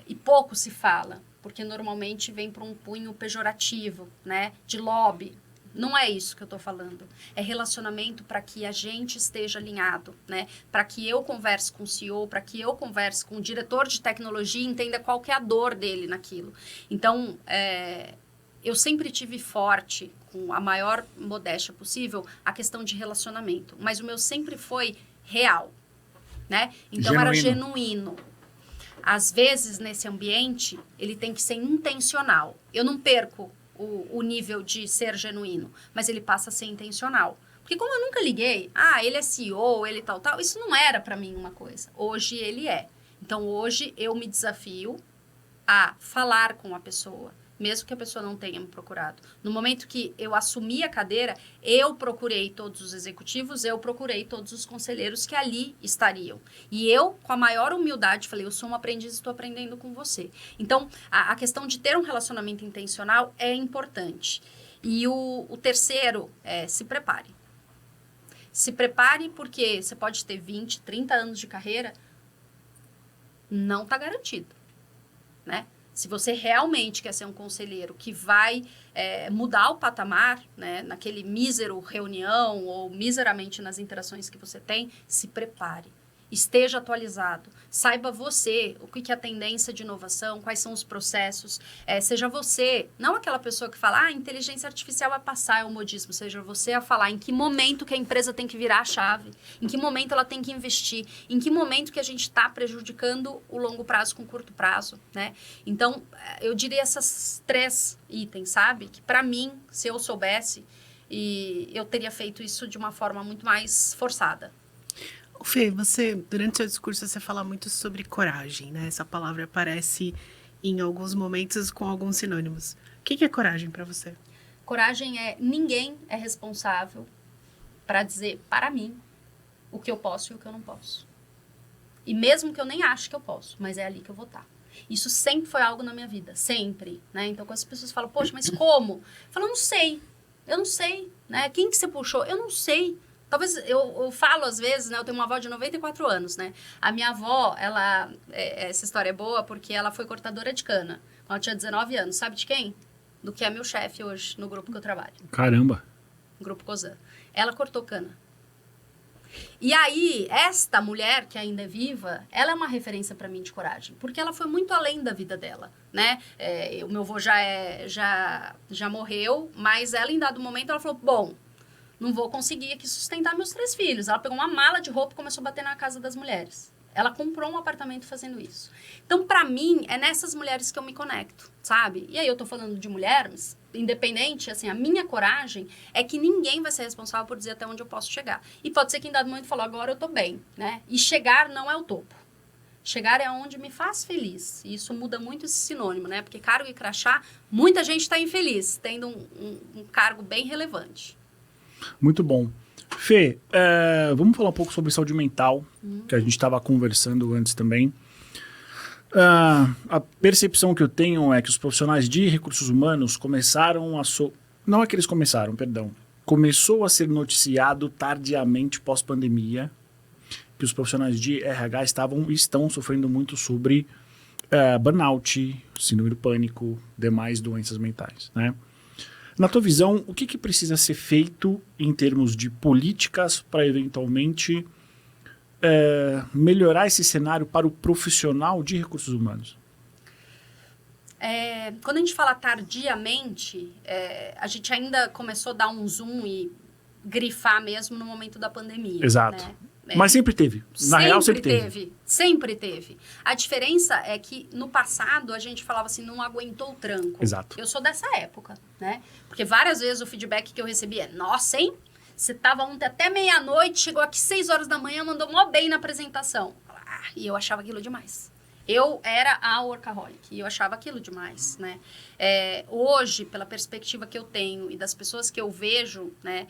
E pouco se fala, porque normalmente vem para um cunho pejorativo, né? De lobby. Não é isso que eu estou falando. É relacionamento para que a gente esteja alinhado, né? Para que eu converse com o CEO, para que eu converse com o diretor de tecnologia e entenda qual que é a dor dele naquilo. Então, eu sempre tive forte, com a maior modéstia possível, a questão de relacionamento. Mas o meu sempre foi real, né? Então, era genuíno. Às vezes, nesse ambiente, ele tem que ser intencional. Eu não perco o nível de ser genuíno, mas ele passa a ser intencional. Porque como eu nunca liguei, ele é CEO, ele tal, isso não era para mim uma coisa. Hoje ele é. Então hoje eu me desafio a falar com a pessoa, mesmo que a pessoa não tenha me procurado. No momento que eu assumi a cadeira, eu procurei todos os executivos, eu procurei todos os conselheiros que ali estariam. E eu, com a maior humildade, falei, eu sou um aprendiz e estou aprendendo com você. Então, a questão de ter um relacionamento intencional é importante. E o terceiro é se prepare. Se prepare porque você pode ter 20, 30 anos de carreira, não está garantido, né? Se você realmente quer ser um conselheiro que vai mudar o patamar, né, naquele mísero reunião ou miseramente nas interações que você tem, se prepare. Esteja atualizado. Saiba você o que é a tendência de inovação, quais são os processos. Seja você, não aquela pessoa que fala, a inteligência artificial vai passar, é o modismo. Seja você a falar em que momento que a empresa tem que virar a chave, em que momento ela tem que investir, em que momento que a gente está prejudicando o longo prazo com o curto prazo, né? Então, eu diria essas 3 itens, sabe? Que para mim, se eu soubesse, eu teria feito isso de uma forma muito mais forçada. Fê, durante seu discurso, você fala muito sobre coragem, né? Essa palavra aparece em alguns momentos com alguns sinônimos. O que é coragem para você? Coragem ninguém é responsável para dizer para mim o que eu posso e o que eu não posso. E mesmo que eu nem ache que eu posso, mas é ali que eu vou estar. Isso sempre foi algo na minha vida, sempre, né? Então, quando as pessoas falam, poxa, mas como? Eu falo, eu não sei, né? Quem que você puxou? Eu não sei. Talvez, eu falo às vezes, né? Eu tenho uma avó de 94 anos, né? A minha avó, essa história é boa porque ela foi cortadora de cana quando ela tinha 19 anos. Sabe de quem? Do que é meu chefe hoje no grupo que eu trabalho. Caramba. Grupo Cosan. Ela cortou cana. E aí, esta mulher que ainda é viva, ela é uma referência para mim de coragem, porque ela foi muito além da vida dela, né? O meu avô já morreu, mas ela em dado momento, ela falou, bom, não vou conseguir aqui sustentar meus 3 filhos. Ela pegou uma mala de roupa e começou a bater na casa das mulheres. Ela comprou um apartamento fazendo isso. Então, para mim, é nessas mulheres que eu me conecto, sabe? E aí eu tô falando de mulheres, independente, assim, a minha coragem é que ninguém vai ser responsável por dizer até onde eu posso chegar. E pode ser que em dado momento falou, agora eu tô bem, né? E chegar não é o topo. Chegar é onde me faz feliz. E isso muda muito esse sinônimo, né? Porque cargo e crachá, muita gente está infeliz, tendo um cargo bem relevante. Muito bom. Fê, vamos falar um pouco sobre saúde mental, que a gente estava conversando antes também. A percepção que eu tenho é que os profissionais de recursos humanos começaram a... Não é que eles começaram, perdão. Começou a ser noticiado tardiamente pós-pandemia que os profissionais de RH estão sofrendo muito sobre burnout, síndrome do pânico, demais doenças mentais, né? Na tua visão, o que precisa ser feito em termos de políticas para eventualmente melhorar esse cenário para o profissional de recursos humanos? Quando a gente fala tardiamente, a gente ainda começou a dar um zoom e grifar mesmo no momento da pandemia. Exato. Né? Mas sempre teve. Na real, sempre teve. Sempre teve. A diferença é que no passado a gente falava assim, não aguentou o tranco. Exato. Eu sou dessa época, né? Porque várias vezes o feedback que eu recebi é, nossa, hein? Você tava ontem até meia-noite, chegou aqui 6 horas da manhã, mandou mó bem na apresentação. E eu achava aquilo demais. Eu era a workaholic e eu achava aquilo demais, né? Hoje, pela perspectiva que eu tenho e das pessoas que eu vejo, né?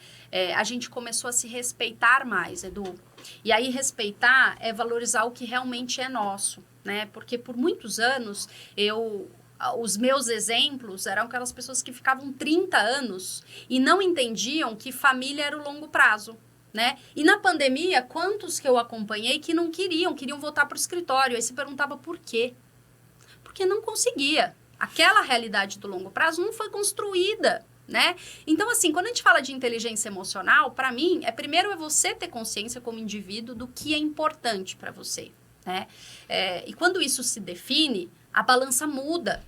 A gente começou a se respeitar mais, Edu. E aí, respeitar é valorizar o que realmente é nosso, né? Porque por muitos anos, os meus exemplos eram aquelas pessoas que ficavam 30 anos e não entendiam que família era o longo prazo. Né? E na pandemia, quantos que eu acompanhei que não queriam voltar para o escritório? Aí se perguntava por quê? Porque não conseguia. Aquela realidade do longo prazo não foi construída, né? Então, assim, quando a gente fala de inteligência emocional, para mim, primeiro é você ter consciência como indivíduo do que é importante para você, né? E quando isso se define, a balança muda.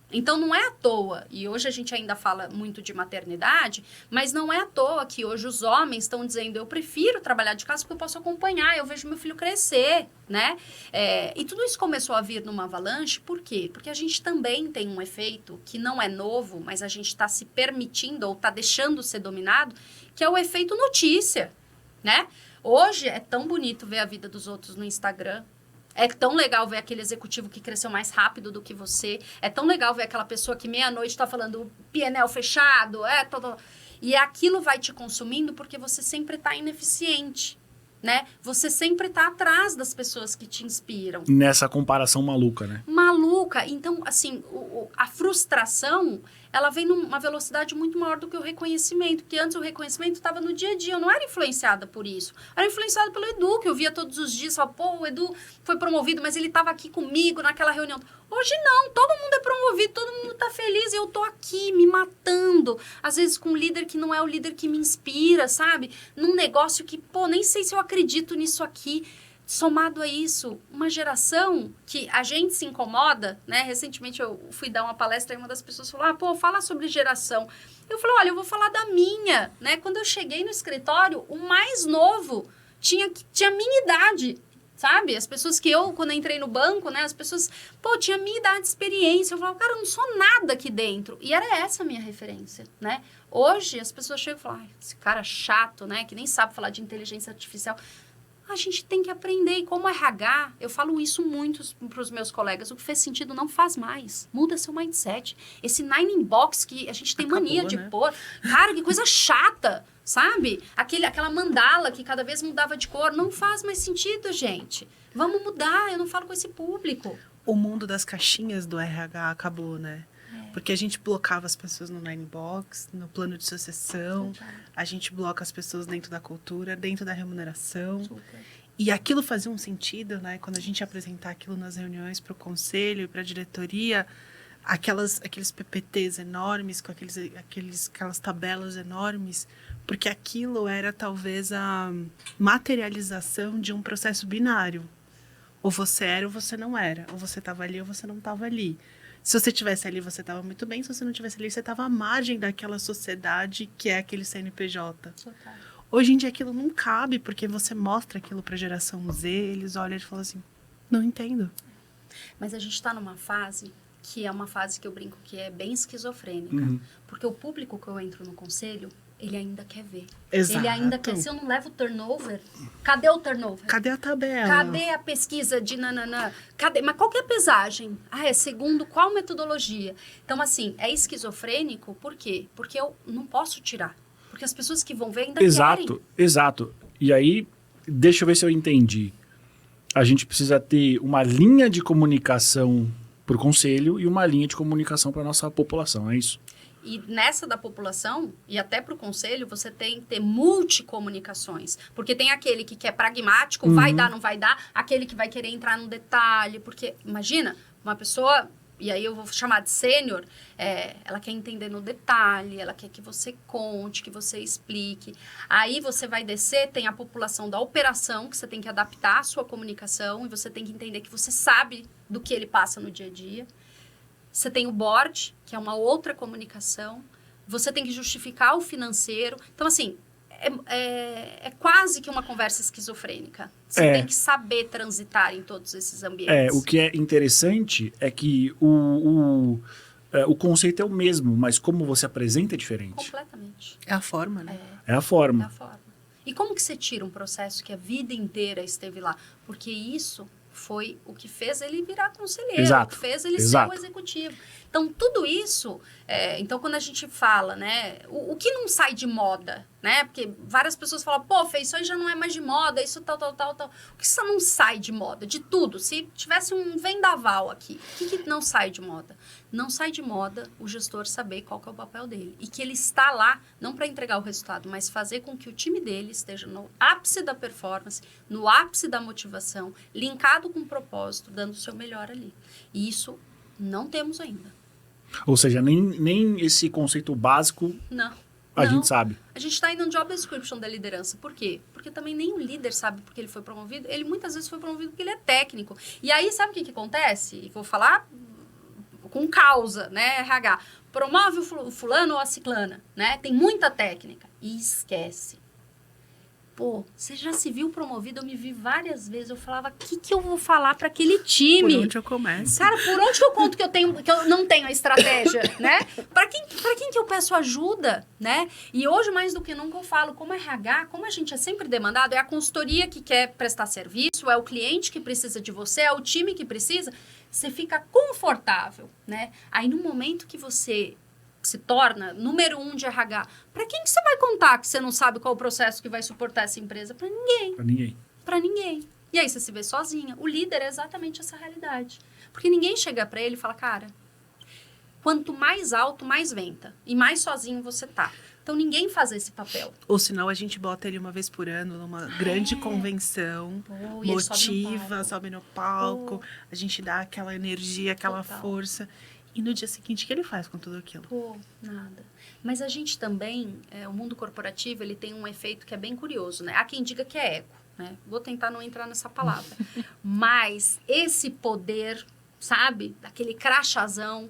Então, não é à toa, e hoje a gente ainda fala muito de maternidade, mas não é à toa que hoje os homens estão dizendo, eu prefiro trabalhar de casa porque eu posso acompanhar, eu vejo meu filho crescer, né? E tudo isso começou a vir numa avalanche, por quê? Porque a gente também tem um efeito que não é novo, mas a gente está se permitindo ou está deixando ser dominado, que é o efeito notícia, né? Hoje é tão bonito ver a vida dos outros no Instagram. É tão legal ver aquele executivo que cresceu mais rápido do que você. É tão legal ver aquela pessoa que meia-noite está falando PNL fechado. E aquilo vai te consumindo porque você sempre está ineficiente, né? Você sempre está atrás das pessoas que te inspiram. Nessa comparação maluca, né? Maluca. Então, assim, a frustração, ela vem numa velocidade muito maior do que o reconhecimento. Porque antes o reconhecimento estava no dia a dia. Eu não era influenciada por isso. Eu era influenciada pelo Edu, que eu via todos os dias. Falava, pô, o Edu foi promovido, mas ele estava aqui comigo naquela reunião. Hoje não, todo mundo é promovido, todo mundo está feliz. E eu tô aqui me matando. Às vezes com um líder que não é o líder que me inspira, sabe? Num negócio que, pô, nem sei se eu acredito nisso aqui. Somado a isso, uma geração que a gente se incomoda, né? Recentemente eu fui dar uma palestra e uma das pessoas falou, pô, fala sobre geração. Eu falei, olha, eu vou falar da minha, né? Quando eu cheguei no escritório, o mais novo tinha minha idade, sabe? As pessoas que quando eu entrei no banco, né? As pessoas, pô, tinha minha idade de experiência. Eu falava, cara, eu não sou nada aqui dentro. E era essa a minha referência, né? Hoje, as pessoas chegam e falam, esse cara chato, né? Que nem sabe falar de inteligência artificial. A gente tem que aprender. E como RH, eu falo isso muito para os meus colegas. O que fez sentido não faz mais. Muda seu mindset. Esse 9-in-box que a gente tem mania de pôr. Cara, que coisa chata, sabe? Aquela mandala que cada vez mudava de cor. Não faz mais sentido, gente. Vamos mudar. Eu não falo com esse público. O mundo das caixinhas do RH acabou, né? Porque a gente blocava as pessoas no 9-in-box, no plano de sucessão, a gente bloca as pessoas dentro da cultura, dentro da remuneração. Super. E aquilo fazia um sentido, né? Quando a gente ia apresentar aquilo nas reuniões para o conselho e para a diretoria, aqueles PPTs enormes, com aquelas tabelas enormes, porque aquilo era talvez a materialização de um processo binário. Ou você era ou você não era. Ou você estava ali ou você não estava ali. Se você estivesse ali, você estava muito bem. Se você não estivesse ali, você estava à margem daquela sociedade que é aquele CNPJ. Total. Hoje em dia aquilo não cabe, porque você mostra aquilo para a geração Z, eles olham e falam assim, não entendo. Mas a gente está numa fase que é uma fase que eu brinco que é bem esquizofrênica. Porque o público que eu entro no conselho, ele ainda quer ver. Exato. Ele ainda quer. Se eu não levo o turnover, cadê o turnover? Cadê a tabela? Cadê a pesquisa de nananã? Cadê? Mas qual que é a pesagem? É segundo qual metodologia? Então, assim, é esquizofrênico, por quê? Porque eu não posso tirar. Porque as pessoas que vão ver ainda querem. Exato. E aí, deixa eu ver se eu entendi. A gente precisa ter uma linha de comunicação para o conselho e uma linha de comunicação para a nossa população, é isso? E nessa da população, e até para o conselho, você tem que ter multicomunicações. Porque tem aquele que quer pragmático, vai dar, não vai dar. Aquele que vai querer entrar no detalhe. Porque, imagina, uma pessoa, e aí eu vou chamar de sênior, ela quer entender no detalhe, ela quer que você conte, que você explique. Aí você vai descer, tem a população da operação, que você tem que adaptar a sua comunicação, e você tem que entender que você sabe do que ele passa no dia a dia. Você tem o board, que é uma outra comunicação. Você tem que justificar o financeiro. Então, assim, é quase que uma conversa esquizofrênica. Você tem que saber transitar em todos esses ambientes. O que é interessante é que o conceito é o mesmo, mas como você apresenta é diferente. Completamente. É a forma, né? É a forma. É a forma. E como que você tira um processo que a vida inteira esteve lá? Porque isso foi o que fez ele virar conselheiro, Exato. o que fez ele ser o executivo. Então, tudo isso... então, quando a gente fala, né? O que não sai de moda, né? Porque várias pessoas falam, pô, Fê, isso aí já não é mais de moda, isso tal. O que isso não sai de moda? De tudo. Se tivesse um vendaval aqui, o que não sai de moda? Não sai de moda o gestor saber qual que é o papel dele. E que ele está lá, não para entregar o resultado, mas fazer com que o time dele esteja no ápice da performance, no ápice da motivação, linkado com o propósito, dando o seu melhor ali. E isso não temos ainda. Ou seja, nem esse conceito básico a gente sabe. A gente está indo no job description da liderança. Por quê? Porque também nem o líder sabe porque ele foi promovido. Ele muitas vezes foi promovido porque ele é técnico. E aí, sabe o que acontece? E vou falar com causa, né, RH. Promove o fulano ou a ciclana, né? Tem muita técnica. E esquece. Pô, você já se viu promovido? Eu me vi várias vezes. Eu falava, o que eu vou falar para aquele time? Por onde eu começo? Cara, por onde que eu conto que eu não tenho a estratégia, né? Para quem que eu peço ajuda, né? E hoje, mais do que nunca, eu falo, como RH, como a gente é sempre demandado, é a consultoria que quer prestar serviço, é o cliente que precisa de você, é o time que precisa, você fica confortável, né? Aí, no momento que você se torna número 1 de RH, para quem que você vai contar que você não sabe qual o processo que vai suportar essa empresa? Para ninguém. Para ninguém. E aí você se vê sozinha. O líder é exatamente essa realidade. Porque ninguém chega para ele e fala, cara, quanto mais alto, mais venta. E mais sozinho você tá. Então ninguém faz esse papel. Ou senão a gente bota ele uma vez por ano numa grande convenção, motiva, sobe no palco, a gente dá aquela energia, aquela força. E no dia seguinte, o que ele faz com tudo aquilo? Pô, nada. Mas a gente também, o mundo corporativo, ele tem um efeito que é bem curioso, né? Há quem diga que é eco, né? Vou tentar não entrar nessa palavra. Mas esse poder, sabe? Daquele crachazão.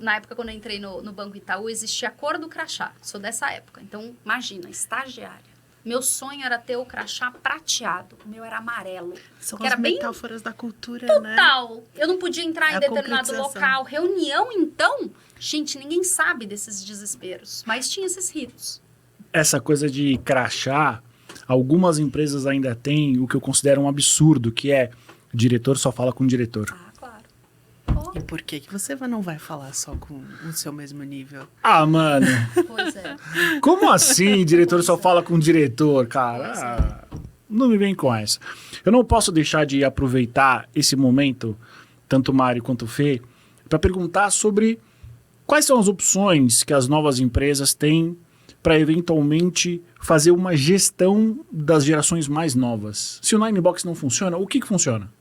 Na época, quando eu entrei no Banco Itaú, existia a cor do crachá. Sou dessa época. Então, imagina, estagiária. Meu sonho era ter o crachá prateado. O meu era amarelo. São que as era bem metáforas da cultura, né? total. Eu não podia entrar em determinado concretização. local. Reunião, então, gente, ninguém sabe desses desesperos. Mas tinha esses ritos. Essa coisa de crachá, algumas empresas ainda têm o que eu considero um absurdo, que é diretor só fala com diretor. Ah, claro. E por que você não vai falar só com o seu mesmo nível? Ah, mano, Pois é. como assim diretor só fala com diretor, cara? Ah, não me vem com essa. Eu não posso deixar de aproveitar esse momento, tanto o Mário quanto o Fê, para perguntar sobre quais são as opções que as novas empresas têm para eventualmente fazer uma gestão das gerações mais novas. Se o Ninebox não funciona, o que funciona?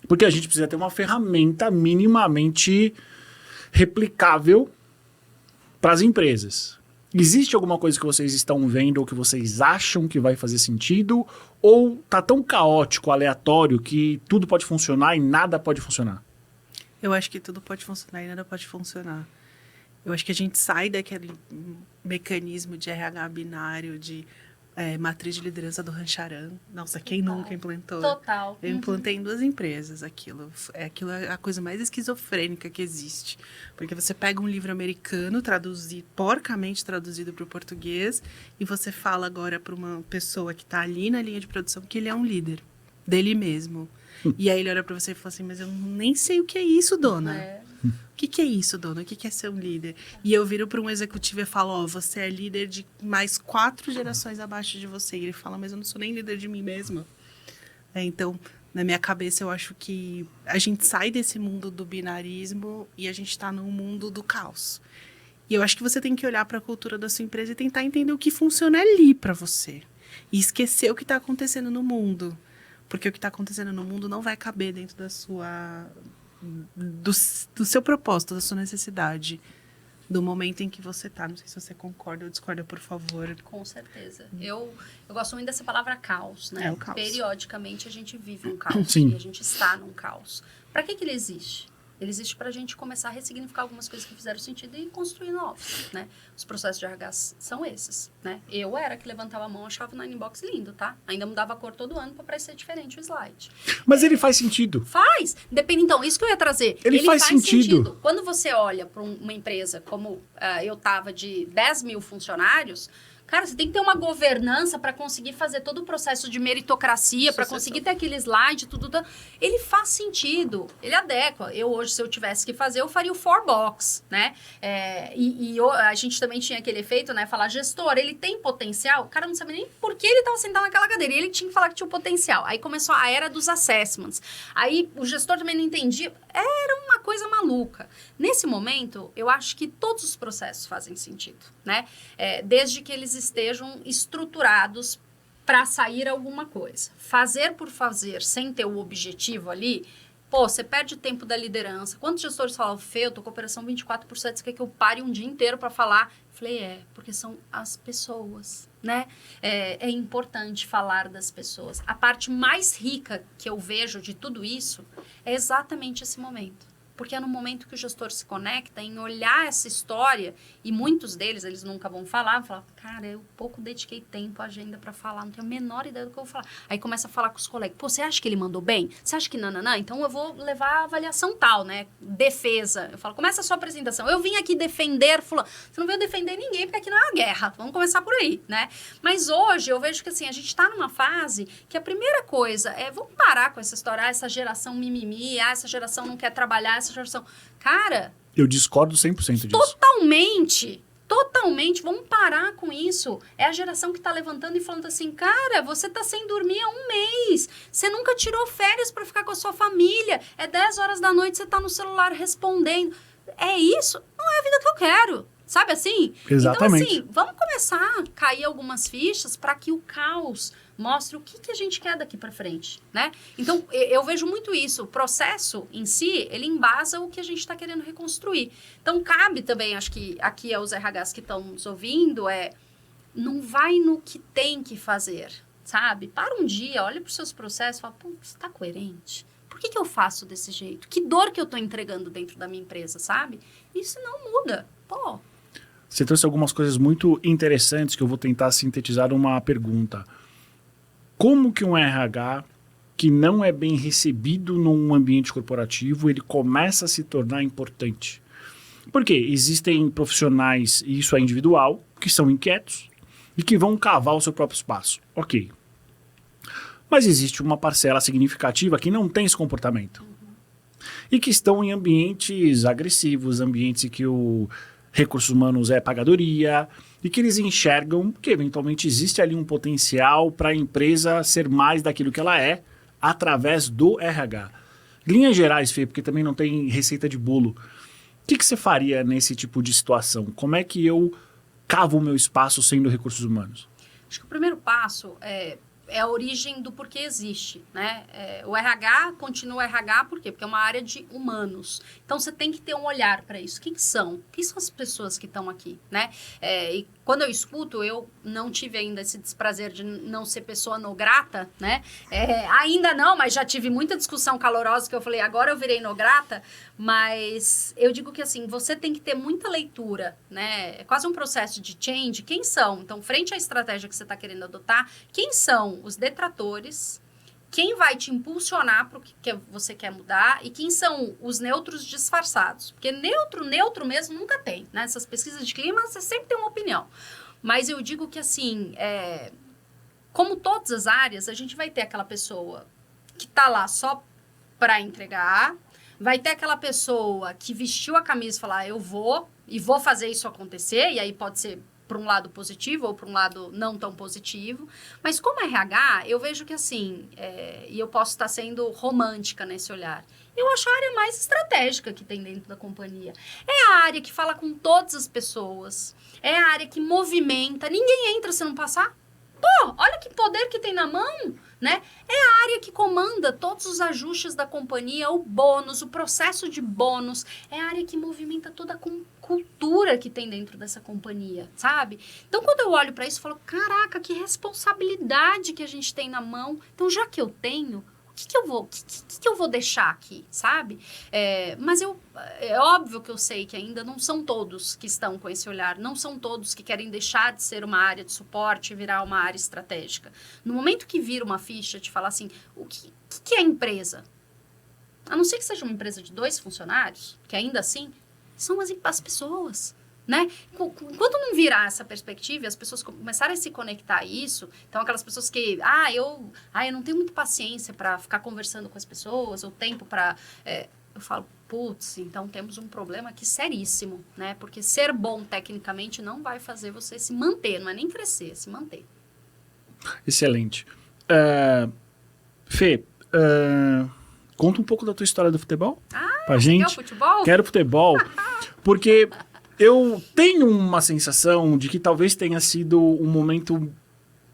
Porque a gente precisa ter uma ferramenta minimamente replicável para as empresas. Existe alguma coisa que vocês estão vendo ou que vocês acham que vai fazer sentido? Ou tá tão caótico, aleatório, que tudo pode funcionar e nada pode funcionar? Eu acho que tudo pode funcionar e nada pode funcionar. Eu acho que a gente sai daquele mecanismo de RH binário, de matriz de liderança do Rancharan. Nossa, quem nunca implantou? Total. Eu implantei em 2 empresas aquilo. Aquilo é a coisa mais esquizofrênica que existe. Porque você pega um livro americano, porcamente traduzido para o português, e você fala agora para uma pessoa que está ali na linha de produção que ele é um líder dele mesmo. E aí ele olha para você e fala assim, mas eu nem sei o que é isso, dona. O que é isso, dona? O que é ser um líder? E eu viro para um executivo e falo, ó, você é líder de mais 4 gerações abaixo de você. E ele fala, mas eu não sou nem líder de mim mesma. Então, na minha cabeça, eu acho que a gente sai desse mundo do binarismo e a gente está num mundo do caos. E eu acho que você tem que olhar para a cultura da sua empresa e tentar entender o que funciona ali para você. E esquecer o que está acontecendo no mundo. Porque o que está acontecendo no mundo não vai caber dentro da sua... Do seu propósito, da sua necessidade, do momento em que você está. Não sei se você concorda ou discorda, por favor. Com certeza. Eu gosto muito dessa palavra caos, né? O caos. Periodicamente a gente vive um caos. Sim. E a gente está num caos. Para que ele existe? Ele existe para a gente começar a ressignificar algumas coisas que fizeram sentido e construir novos, né? Os processos de RH são esses, né? Eu era que levantava a mão, achava o Ninebox lindo, tá? Ainda mudava a cor todo ano para parecer diferente o slide. Mas ele faz sentido. Faz! Depende, então, isso que eu ia trazer. Ele faz sentido. Quando você olha para uma empresa como eu tava de 10 mil funcionários, cara, você tem que ter uma governança para conseguir fazer todo o processo de meritocracia, para conseguir ter aquele slide, tudo. Ele faz sentido, ele adequa. Eu hoje, se eu tivesse que fazer, eu faria o 4-box, né? A gente também tinha aquele efeito, né? Falar, gestor, ele tem potencial? O cara não sabia nem por que ele estava sentado naquela cadeira. E ele tinha que falar que tinha o potencial. Aí começou a era dos assessments. Aí o gestor também não entendia. Era uma coisa maluca. Nesse momento, eu acho que todos os processos fazem sentido, né? Desde que eles estejam estruturados para sair alguma coisa. Fazer por fazer, sem ter o objetivo ali, você perde tempo da liderança. Quantos gestores falam, Fê, eu tô com operação 24%, você quer que eu pare um dia inteiro para falar? Falei, porque são as pessoas, né? É importante falar das pessoas. A parte mais rica que eu vejo de tudo isso é exatamente esse momento. Porque é no momento que o gestor se conecta em olhar essa história, e muitos deles, eles nunca vão falar, cara, eu pouco dediquei tempo à agenda para falar, não tenho a menor ideia do que eu vou falar. Aí começa a falar com os colegas, você acha que ele mandou bem? Você acha que nananã? Então eu vou levar a avaliação tal, né? Defesa. Eu falo, começa a sua apresentação. Eu vim aqui defender fulano. Você não veio defender ninguém, porque aqui não é uma guerra. Vamos começar por aí, né? Mas hoje eu vejo que assim, a gente está numa fase que a primeira coisa vamos parar com essa história, essa geração mimimi, essa geração não quer trabalhar, essa geração... Cara... Eu discordo 100% disso. Totalmente, vamos parar com isso. É a geração que tá levantando e falando assim, cara, você tá sem dormir há um mês. Você nunca tirou férias para ficar com a sua família. 10 horas da noite, você tá no celular respondendo. É isso? Não é a vida que eu quero. Sabe assim? Exatamente. Então, assim, vamos começar a cair algumas fichas para que o caos mostre o que a gente quer daqui para frente, né? Então, eu vejo muito isso. O processo em si, ele embasa o que a gente está querendo reconstruir. Então, cabe também, acho que aqui aos RHs que estão nos ouvindo, não vai no que tem que fazer, sabe? Para um dia, olha para os seus processos e fala, pô, você está coerente? Por que eu faço desse jeito? Que dor que eu estou entregando dentro da minha empresa, sabe? Isso não muda. Pô. Você trouxe algumas coisas muito interessantes que eu vou tentar sintetizar numa pergunta. Como que um RH que não é bem recebido num ambiente corporativo, ele começa a se tornar importante? Porque existem profissionais, e isso é individual, que são inquietos, e que vão cavar o seu próprio espaço. Ok. Mas existe uma parcela significativa que não tem esse comportamento. E que estão em ambientes agressivos, ambientes em que o recursos humanos é pagadoria, e que eles enxergam que eventualmente existe ali um potencial para a empresa ser mais daquilo que ela é, através do RH. Linhas gerais, Fê, porque também não tem receita de bolo. O que você faria nesse tipo de situação? Como é que eu cavo o meu espaço sendo recursos humanos? Acho que o primeiro passo é a origem do porquê existe, né? O RH continua RH, por quê? Porque é uma área de humanos. Então, você tem que ter um olhar para isso. Quem são? Quem são as pessoas que estão aqui, né? E quando eu escuto, eu não tive ainda esse desprazer de não ser pessoa no grata, né? Ainda não, mas já tive muita discussão calorosa que eu falei, agora eu virei no grata, mas eu digo que, assim, você tem que ter muita leitura, né? É quase um processo de change. Quem são? Então, frente à estratégia que você está querendo adotar, quem são os detratores, quem vai te impulsionar para o que você quer mudar e quem são os neutros disfarçados. Porque neutro mesmo nunca tem, né? Essas pesquisas de clima, você sempre tem uma opinião. Mas eu digo que, assim, como todas as áreas, a gente vai ter aquela pessoa que está lá só para entregar, vai ter aquela pessoa que vestiu a camisa e falar, eu vou fazer isso acontecer, e aí pode ser para um lado positivo ou para um lado não tão positivo. Mas como RH, eu vejo que assim, e eu posso estar sendo romântica nesse olhar, eu acho a área mais estratégica que tem dentro da companhia. É a área que fala com todas as pessoas, é a área que movimenta, ninguém entra se não passar. Pô, olha que poder que tem na mão, né? É a área que comanda todos os ajustes da companhia, o bônus, o processo de bônus. É a área que movimenta toda a cultura que tem dentro dessa companhia, sabe? Então, quando eu olho para isso, eu falo, caraca, que responsabilidade que a gente tem na mão. Então, já que eu tenho, o que eu vou deixar aqui, sabe? Mas é óbvio que eu sei que ainda não são todos que estão com esse olhar, não são todos que querem deixar de ser uma área de suporte e virar uma área estratégica. No momento que vira uma ficha de falar assim, o que é empresa? A não ser que seja uma empresa de 2 funcionários, que ainda assim são as pessoas, né? Quando não virar essa perspectiva e as pessoas começarem a se conectar a isso, então aquelas pessoas que, eu não tenho muita paciência para ficar conversando com as pessoas, ou tempo para... eu falo, putz, então temos um problema aqui seríssimo, né? Porque ser bom tecnicamente não vai fazer você se manter, não é nem crescer, é se manter. Excelente. Fê, conta um pouco da tua história do futebol pra gente. Quer o futebol? Quero futebol, porque eu tenho uma sensação de que talvez tenha sido um momento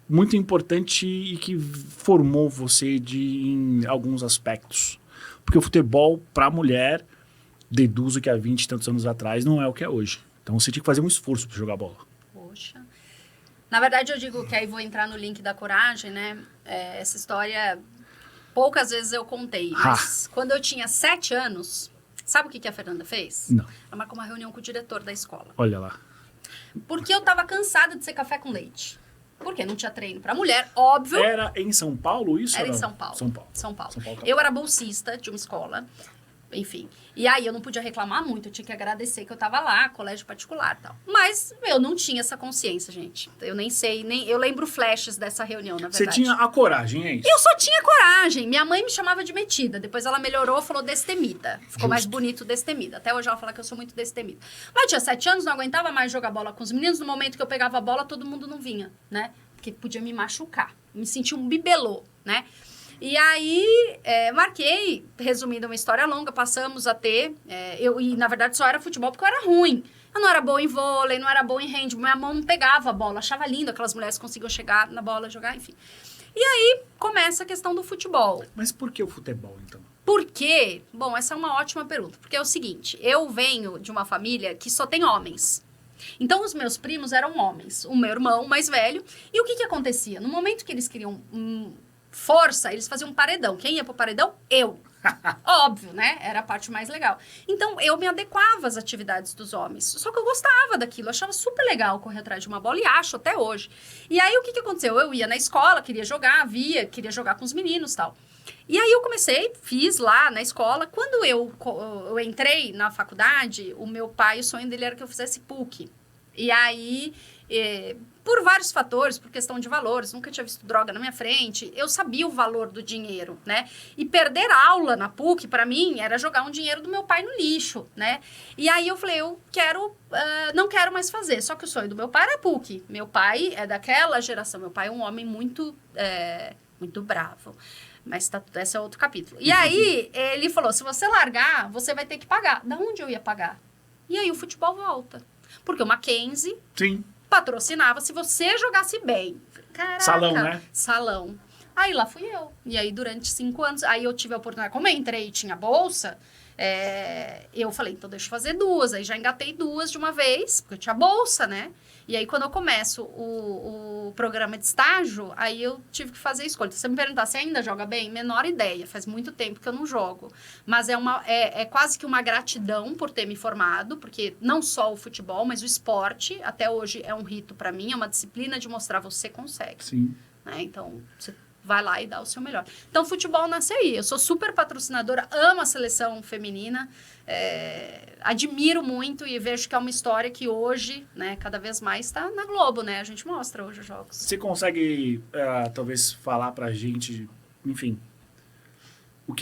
muito importante e que formou você em alguns aspectos. Porque o futebol, para a mulher, deduzo que há 20 e tantos anos atrás, não é o que é hoje. Então você tinha que fazer um esforço para jogar bola. Poxa. Na verdade, eu digo que aí vou entrar no link da coragem, né? Essa história, poucas vezes eu contei. Mas quando eu tinha 7 anos... Sabe o que a Fernanda fez? Não. Ela marcou uma reunião com o diretor da escola. Olha lá. Porque eu tava cansada de ser café com leite. Porque não tinha treino pra mulher, óbvio. Era em São Paulo isso? Era em São Paulo. São Paulo. Eu era bolsista de uma escola, enfim. E aí eu não podia reclamar muito, eu tinha que agradecer que eu tava lá, colégio particular e tal. Mas eu não tinha essa consciência, gente. Eu nem sei, eu lembro flashes dessa reunião, na verdade. Você tinha a coragem, é isso? Eu só tinha coragem. Minha mãe me chamava de metida. Depois ela melhorou, falou destemida. Ficou mais bonito destemida. Até hoje ela fala que eu sou muito destemida. Mas eu tinha 7 anos, não aguentava mais jogar bola com os meninos. No momento que eu pegava a bola, todo mundo não vinha, né? Porque podia me machucar. Me sentia um bibelô, né? E aí, marquei, resumindo uma história longa, passamos a ter... E, na verdade, só era futebol porque eu era ruim. Eu não era boa em vôlei, não era boa em handball. Minha mão não pegava a bola. Achava lindo aquelas mulheres que conseguiam chegar na bola, jogar, enfim. E aí, começa a questão do futebol. Mas por que o futebol, então? Por quê? Bom, essa é uma ótima pergunta. Porque é o seguinte, eu venho de uma família que só tem homens. Então, os meus primos eram homens. O meu irmão mais velho. E o que acontecia? No momento que eles queriam... força, eles faziam um paredão. Quem ia pro paredão? Eu. Óbvio, né? Era a parte mais legal. Então, eu me adequava às atividades dos homens. Só que eu gostava daquilo. Eu achava super legal correr atrás de uma bola e acho até hoje. E aí, o que aconteceu? Eu ia na escola, queria jogar, queria jogar com os meninos e tal. E aí, eu comecei, fiz lá na escola. Quando eu entrei na faculdade, o meu pai, o sonho dele era que eu fizesse PUC. E aí... por vários fatores, por questão de valores, nunca tinha visto droga na minha frente, eu sabia o valor do dinheiro, né? E perder aula na PUC, para mim, era jogar um dinheiro do meu pai no lixo, né? E aí eu falei, não quero mais fazer. Só que o sonho do meu pai era a PUC. Meu pai é daquela geração, meu pai é um homem muito bravo. Mas esse é outro capítulo. E aí, ele falou, se você largar, você vai ter que pagar. Da onde eu ia pagar? E aí o futebol volta. Porque o Mackenzie patrocinava se você jogasse bem. Caraca, salão, né? Salão. Aí lá fui eu. E aí durante 5 anos, aí eu tive a oportunidade, como eu entrei e tinha bolsa, eu falei, então deixa eu fazer 2. Aí já engatei 2 de uma vez, porque eu tinha bolsa, né? E aí, quando eu começo o programa de estágio, aí eu tive que fazer a escolha. Se você me perguntar se ainda joga bem, menor ideia. Faz muito tempo que eu não jogo. Mas é quase que uma gratidão por ter me formado, porque não só o futebol, mas o esporte, até hoje, é um rito para mim, é uma disciplina de mostrar você consegue. Sim. Né? Então, você vai lá e dá o seu melhor. Então, futebol nasce aí. Eu sou super patrocinadora, amo a seleção feminina, admiro muito e vejo que é uma história que hoje, né, cada vez mais está na Globo, né? A gente mostra hoje os jogos. Você consegue, talvez, falar pra gente, enfim, o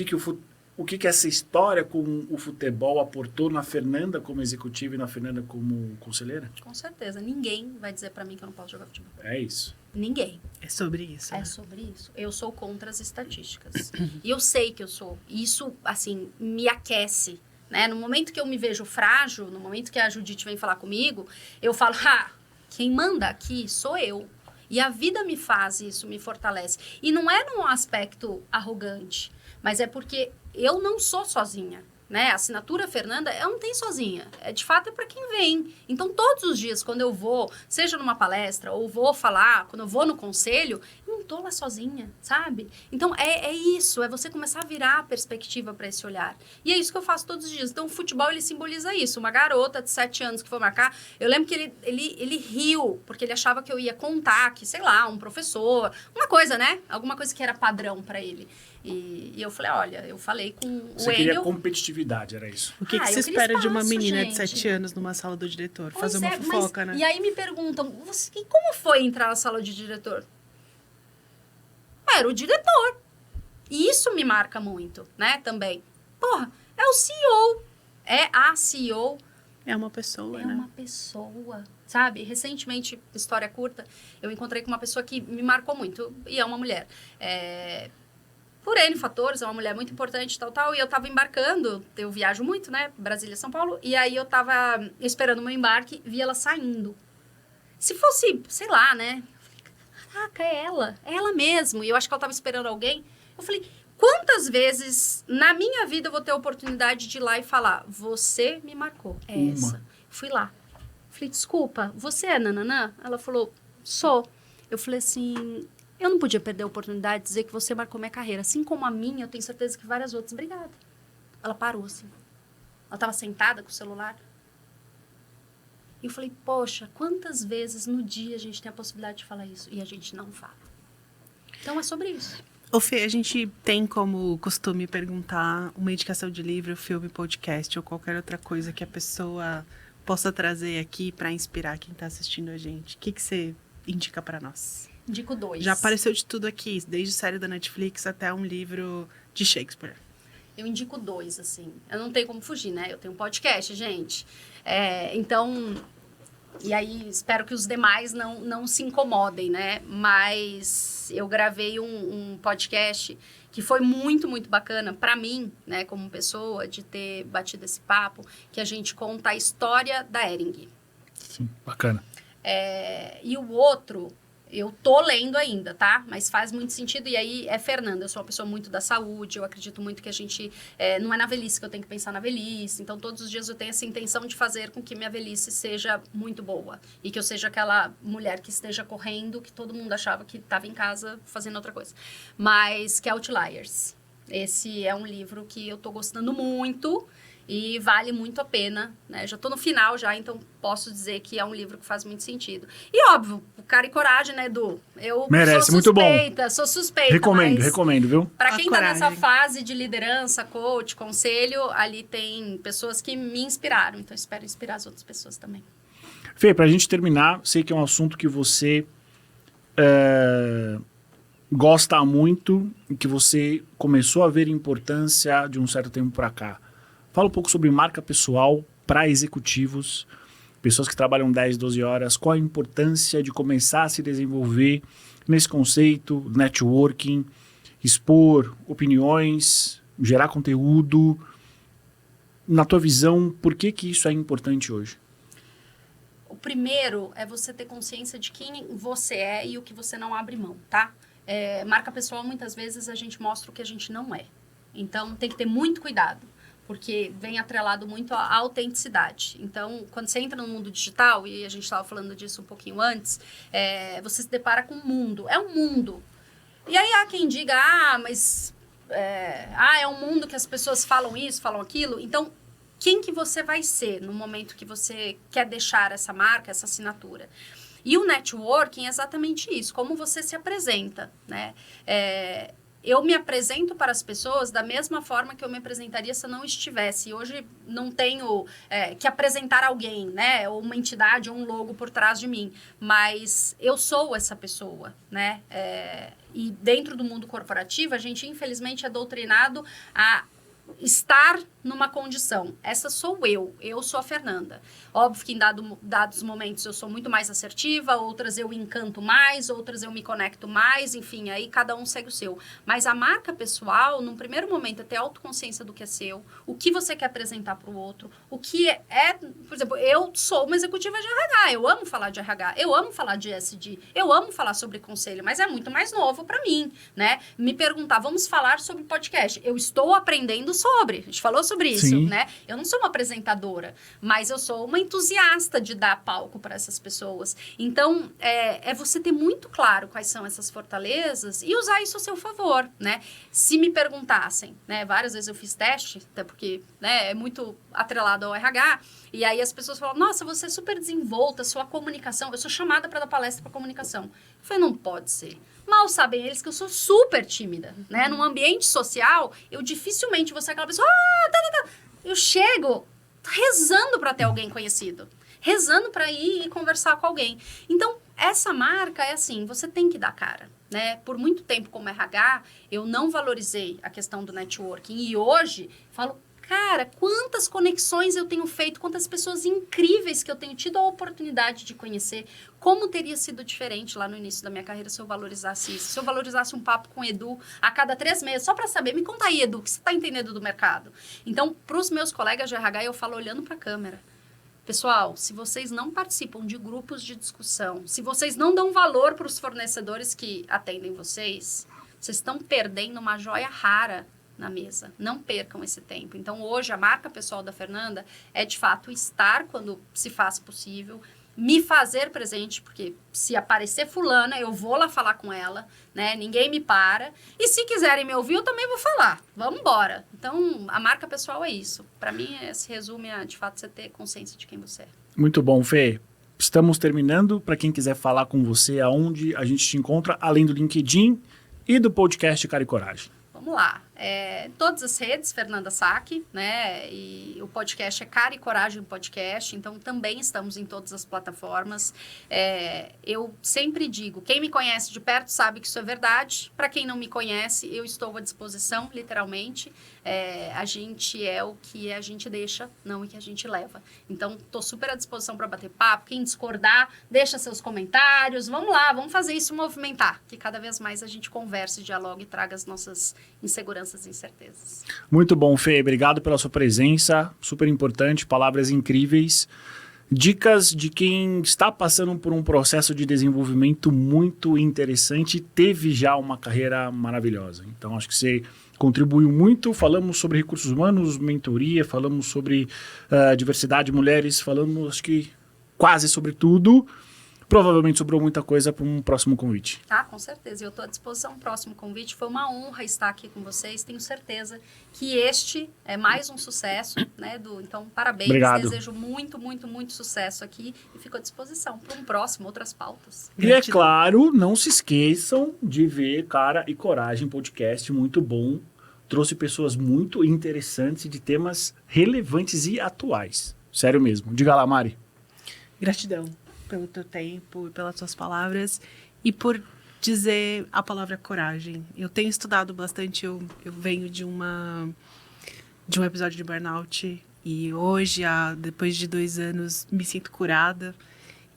que essa história com o futebol aportou na Fernanda como executiva e na Fernanda como conselheira? Com certeza. Ninguém vai dizer pra mim que eu não posso jogar futebol. É isso. Ninguém. É sobre isso. É sobre isso. Eu sou contra as estatísticas. E eu sei que eu sou. Isso, assim, me aquece. Né? No momento que eu me vejo frágil, no momento que a Judite vem falar comigo, eu falo, quem manda aqui sou eu. E a vida me faz isso, me fortalece. E não é num aspecto arrogante, mas é porque eu não sou sozinha. Né? A assinatura Fernanda, ela não tem sozinha. De fato, é para quem vem. Então, todos os dias, quando eu vou, seja numa palestra, ou vou falar, quando eu vou no conselho, eu não tô lá sozinha, sabe? Então, é isso. É você começar a virar a perspectiva para esse olhar. E é isso que eu faço todos os dias. Então, o futebol, ele simboliza isso. Uma garota de 7 anos que foi marcar, eu lembro que ele riu, porque ele achava que eu ia contar que, sei lá, um professor, uma coisa, né? Alguma coisa que era padrão para ele. E eu falei, olha, eu falei com o Você Enio... queria competitividade, era isso? O que eu se queria espera de uma espaço, menina de gente. 7 anos numa sala do diretor? Pois Fazer uma fofoca, né? E aí me perguntam, e como foi entrar na sala de diretor? Era o diretor. E isso me marca muito, né, também. Porra, é o CEO. É a CEO. É uma pessoa, É né? uma pessoa, sabe? Recentemente, história curta, eu encontrei com uma pessoa que me marcou muito. E é uma mulher. Por N fatores, é uma mulher muito importante, tal, e eu tava embarcando, eu viajo muito, né, Brasília, São Paulo, e aí eu tava esperando o meu embarque, vi ela saindo. Se fosse, sei lá, né, caraca, é ela mesmo, e eu acho que ela tava esperando alguém, eu falei, quantas vezes na minha vida eu vou ter a oportunidade de ir lá e falar, você me marcou, essa. Fui lá, falei, desculpa, você é nananã? Ela falou, sou. Eu falei assim... Eu não podia perder a oportunidade de dizer que você marcou minha carreira. Assim como a minha, eu tenho certeza que várias outras. Obrigada. Ela parou, assim. Ela estava sentada com o celular. E eu falei, poxa, quantas vezes no dia a gente tem a possibilidade de falar isso e a gente não fala. Então, é sobre isso. Ô Fê, a gente tem como costume perguntar uma indicação de livro, filme, podcast ou qualquer outra coisa que a pessoa possa trazer aqui para inspirar quem está assistindo a gente. O que você indica para nós? Indico 2. Já apareceu de tudo aqui, desde série da Netflix até um livro de Shakespeare. Eu indico 2, assim. Eu não tenho como fugir, né? Eu tenho um podcast, gente. Então... E aí, espero que os demais não se incomodem, né? Mas eu gravei um podcast que foi muito, muito bacana para mim, né? Como pessoa, de ter batido esse papo, que a gente conta a história da Hering. Sim, bacana. E o outro... Eu tô lendo ainda, tá? Mas faz muito sentido. E aí, Fernanda, eu sou uma pessoa muito da saúde. Eu acredito muito que a gente... não é na velhice que eu tenho que pensar na velhice. Então, todos os dias eu tenho essa intenção de fazer com que minha velhice seja muito boa. E que eu seja aquela mulher que esteja correndo, que todo mundo achava que estava em casa fazendo outra coisa. Mas que é Outliers. Esse é um livro que eu tô gostando muito. E vale muito a pena, né? Já tô no final já, então posso dizer que é um livro que faz muito sentido. E óbvio, o Cara e Coragem, né, Edu? Eu merece, sou suspeita, muito bom. Sou suspeita, Recomendo, viu? Pra quem tá nessa coragem. fase de liderança, coach, conselho, ali tem pessoas que me inspiraram. Então, espero inspirar as outras pessoas também. Fê, pra gente terminar, sei que é um assunto que você gosta muito e que você começou a ver importância de um certo tempo para cá. Fala um pouco sobre marca pessoal para executivos, pessoas que trabalham 10, 12 horas. Qual a importância de começar a se desenvolver nesse conceito, networking, expor opiniões, gerar conteúdo. Na tua visão, por que isso é importante hoje? O primeiro é você ter consciência de quem você é e o que você não abre mão, tá? Marca pessoal, muitas vezes a gente mostra o que a gente não é. Então, tem que ter muito cuidado, porque vem atrelado muito à autenticidade. Então, quando você entra no mundo digital, e a gente estava falando disso um pouquinho antes, você se depara com um mundo. É um mundo. E aí há quem diga, mas é um mundo que as pessoas falam isso, falam aquilo. Então, quem que você vai ser no momento que você quer deixar essa marca, essa assinatura? E o networking é exatamente isso, como você se apresenta, né? Eu me apresento para as pessoas da mesma forma que eu me apresentaria se eu não estivesse. Hoje não tenho que apresentar alguém, né? Ou uma entidade ou um logo por trás de mim. Mas eu sou essa pessoa, né? E dentro do mundo corporativo, a gente infelizmente é doutrinado a estar numa condição. Essa sou eu sou a Fernanda. Óbvio que em dados momentos eu sou muito mais assertiva, outras eu encanto mais, outras eu me conecto mais, enfim, aí cada um segue o seu. Mas a marca pessoal, num primeiro momento, é ter autoconsciência do que é seu, o que você quer apresentar para o outro, o que por exemplo, eu sou uma executiva de RH, eu amo falar de RH, eu amo falar de ESG, eu amo falar sobre conselho, mas é muito mais novo para mim, né? Me perguntar, vamos falar sobre podcast. Eu estou aprendendo sobre, a gente falou sobre isso, Sim. né? Eu não sou uma apresentadora, mas eu sou uma entusiasta de dar palco para essas pessoas. Então, é você ter muito claro quais são essas fortalezas e usar isso a seu favor, né? Se me perguntassem, né? Várias vezes eu fiz teste, até porque, né, é muito atrelado ao RH, e aí as pessoas falam, nossa, você é super desenvolta, sua comunicação, eu sou chamada para dar palestra para comunicação. Eu falei, não pode ser. Mal sabem eles que eu sou super tímida, né? Num ambiente social, eu dificilmente vou ser aquela pessoa, eu chego rezando para ter alguém conhecido, rezando para ir e conversar com alguém. Então, essa marca é assim, você tem que dar cara, né? Por muito tempo como RH, eu não valorizei a questão do networking e hoje falo, cara, quantas conexões eu tenho feito, quantas pessoas incríveis que eu tenho tido a oportunidade de conhecer, como teria sido diferente lá no início da minha carreira se eu valorizasse isso, se eu valorizasse um papo com o Edu a cada 3 meses, só para saber, me conta aí, Edu, o que você está entendendo do mercado? Então, para os meus colegas de RH, eu falo olhando para a câmera. Pessoal, se vocês não participam de grupos de discussão, se vocês não dão valor para os fornecedores que atendem vocês estão perdendo uma joia rara na mesa. Não percam esse tempo. Então, hoje, a marca pessoal da Fernanda é, de fato, estar quando se faz possível, me fazer presente, porque se aparecer fulana, eu vou lá falar com ela, né? Ninguém me para. E se quiserem me ouvir, eu também vou falar. Vamos embora. Então, a marca pessoal é isso. Para mim, se resume a, de fato, você ter consciência de quem você é. Muito bom, Fê. Estamos terminando. Para quem quiser falar com você, aonde a gente te encontra, além do LinkedIn e do podcast Cara e Coragem. Vamos lá. Todas as redes, Fernanda Sack, né? E o podcast é Cara e Coragem Podcast, então também estamos em todas as plataformas. Eu sempre digo, quem me conhece de perto sabe que isso é verdade. Para quem não me conhece, eu estou à disposição, literalmente. A gente é o que a gente deixa, não o que a gente leva. Então, estou super à disposição para bater papo. Quem discordar, deixa seus comentários. Vamos lá, vamos fazer isso movimentar. Que cada vez mais a gente converse, dialogue e traga as nossas inseguranças e incertezas. Muito bom, Fê. Obrigado pela sua presença. Super importante, palavras incríveis. Dicas de quem está passando por um processo de desenvolvimento muito interessante e teve já uma carreira maravilhosa. Então, acho que você contribuiu muito. Falamos sobre recursos humanos, mentoria, falamos sobre diversidade de mulheres, falamos, acho que, quase sobre tudo. Provavelmente sobrou muita coisa para um próximo convite. Tá, com certeza. Eu estou à disposição para um próximo convite. Foi uma honra estar aqui com vocês. Tenho certeza que este é mais um sucesso, né, Edu? Então, parabéns. Obrigado. Desejo muito, muito, muito sucesso aqui e fico à disposição para um próximo, outras pautas. E é claro, não se esqueçam de ver Cara e Coragem podcast, muito bom. Trouxe pessoas muito interessantes e de temas relevantes e atuais. Sério mesmo. Diga lá, Mari. Gratidão pelo teu tempo e pelas tuas palavras e por dizer a palavra coragem. Eu tenho estudado bastante, eu venho de um episódio de burnout e hoje, depois de 2 anos, me sinto curada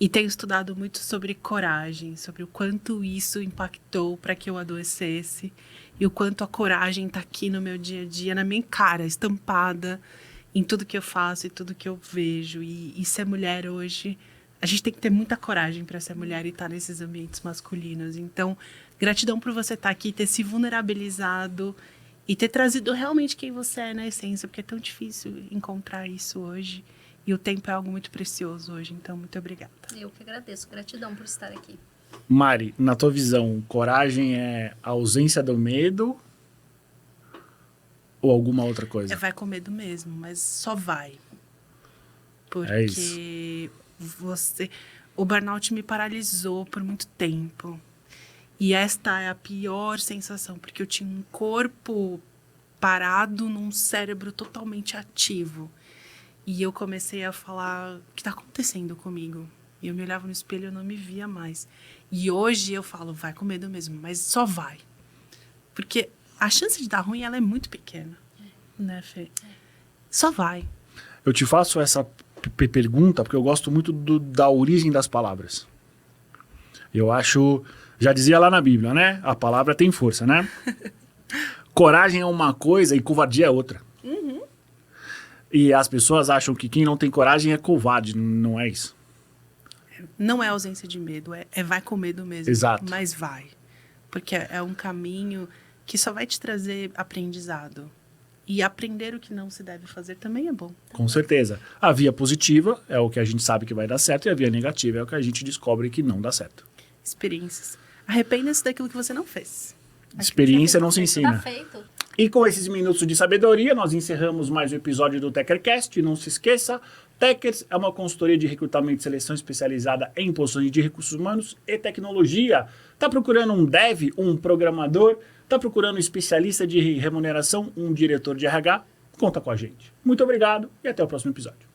e tenho estudado muito sobre coragem, sobre o quanto isso impactou para que eu adoecesse e o quanto a coragem está aqui no meu dia a dia, na minha cara, estampada em tudo que eu faço e tudo que eu vejo. E ser mulher hoje, a gente tem que ter muita coragem para ser mulher e estar nesses ambientes masculinos. Então, gratidão por você estar aqui, ter se vulnerabilizado e ter trazido realmente quem você é na essência, porque é tão difícil encontrar isso hoje. E o tempo é algo muito precioso hoje, então muito obrigada. Eu que agradeço, gratidão por estar aqui. Mari, na tua visão, coragem é a ausência do medo ou alguma outra coisa? Vai com medo mesmo, mas só vai. Porque É isso. o burnout me paralisou por muito tempo. E esta é a pior sensação, porque eu tinha um corpo parado num cérebro totalmente ativo. E eu comecei a falar, o que está acontecendo comigo? E eu me olhava no espelho e eu não me via mais. E hoje eu falo, vai com medo mesmo, mas só vai. Porque a chance de dar ruim, ela é muito pequena. Né, Fê? Só vai. Eu te faço essa pergunta porque eu gosto muito da origem das palavras. Eu acho, já dizia lá na Bíblia, né? A palavra tem força, né? Coragem é uma coisa e covardia é outra. Uhum. E as pessoas acham que quem não tem coragem é covarde, não é isso? Não é ausência de medo, é vai com medo mesmo. Exato. Mas vai. Porque é um caminho que só vai te trazer aprendizado. E aprender o que não se deve fazer também é bom. Com certeza. A via positiva é o que a gente sabe que vai dar certo e a via negativa é o que a gente descobre que não dá certo. Experiências. Arrependa-se daquilo que você não fez. Experiência não se Tá ensina. feito. E com esses minutos de sabedoria, nós encerramos mais um episódio do TeckerCast. Não se esqueça, Teckers é uma consultoria de recrutamento e seleção especializada em posições de recursos humanos e tecnologia. Está procurando um dev, um programador? Está procurando um especialista de remuneração, um diretor de RH? Conta com a gente. Muito obrigado e até o próximo episódio.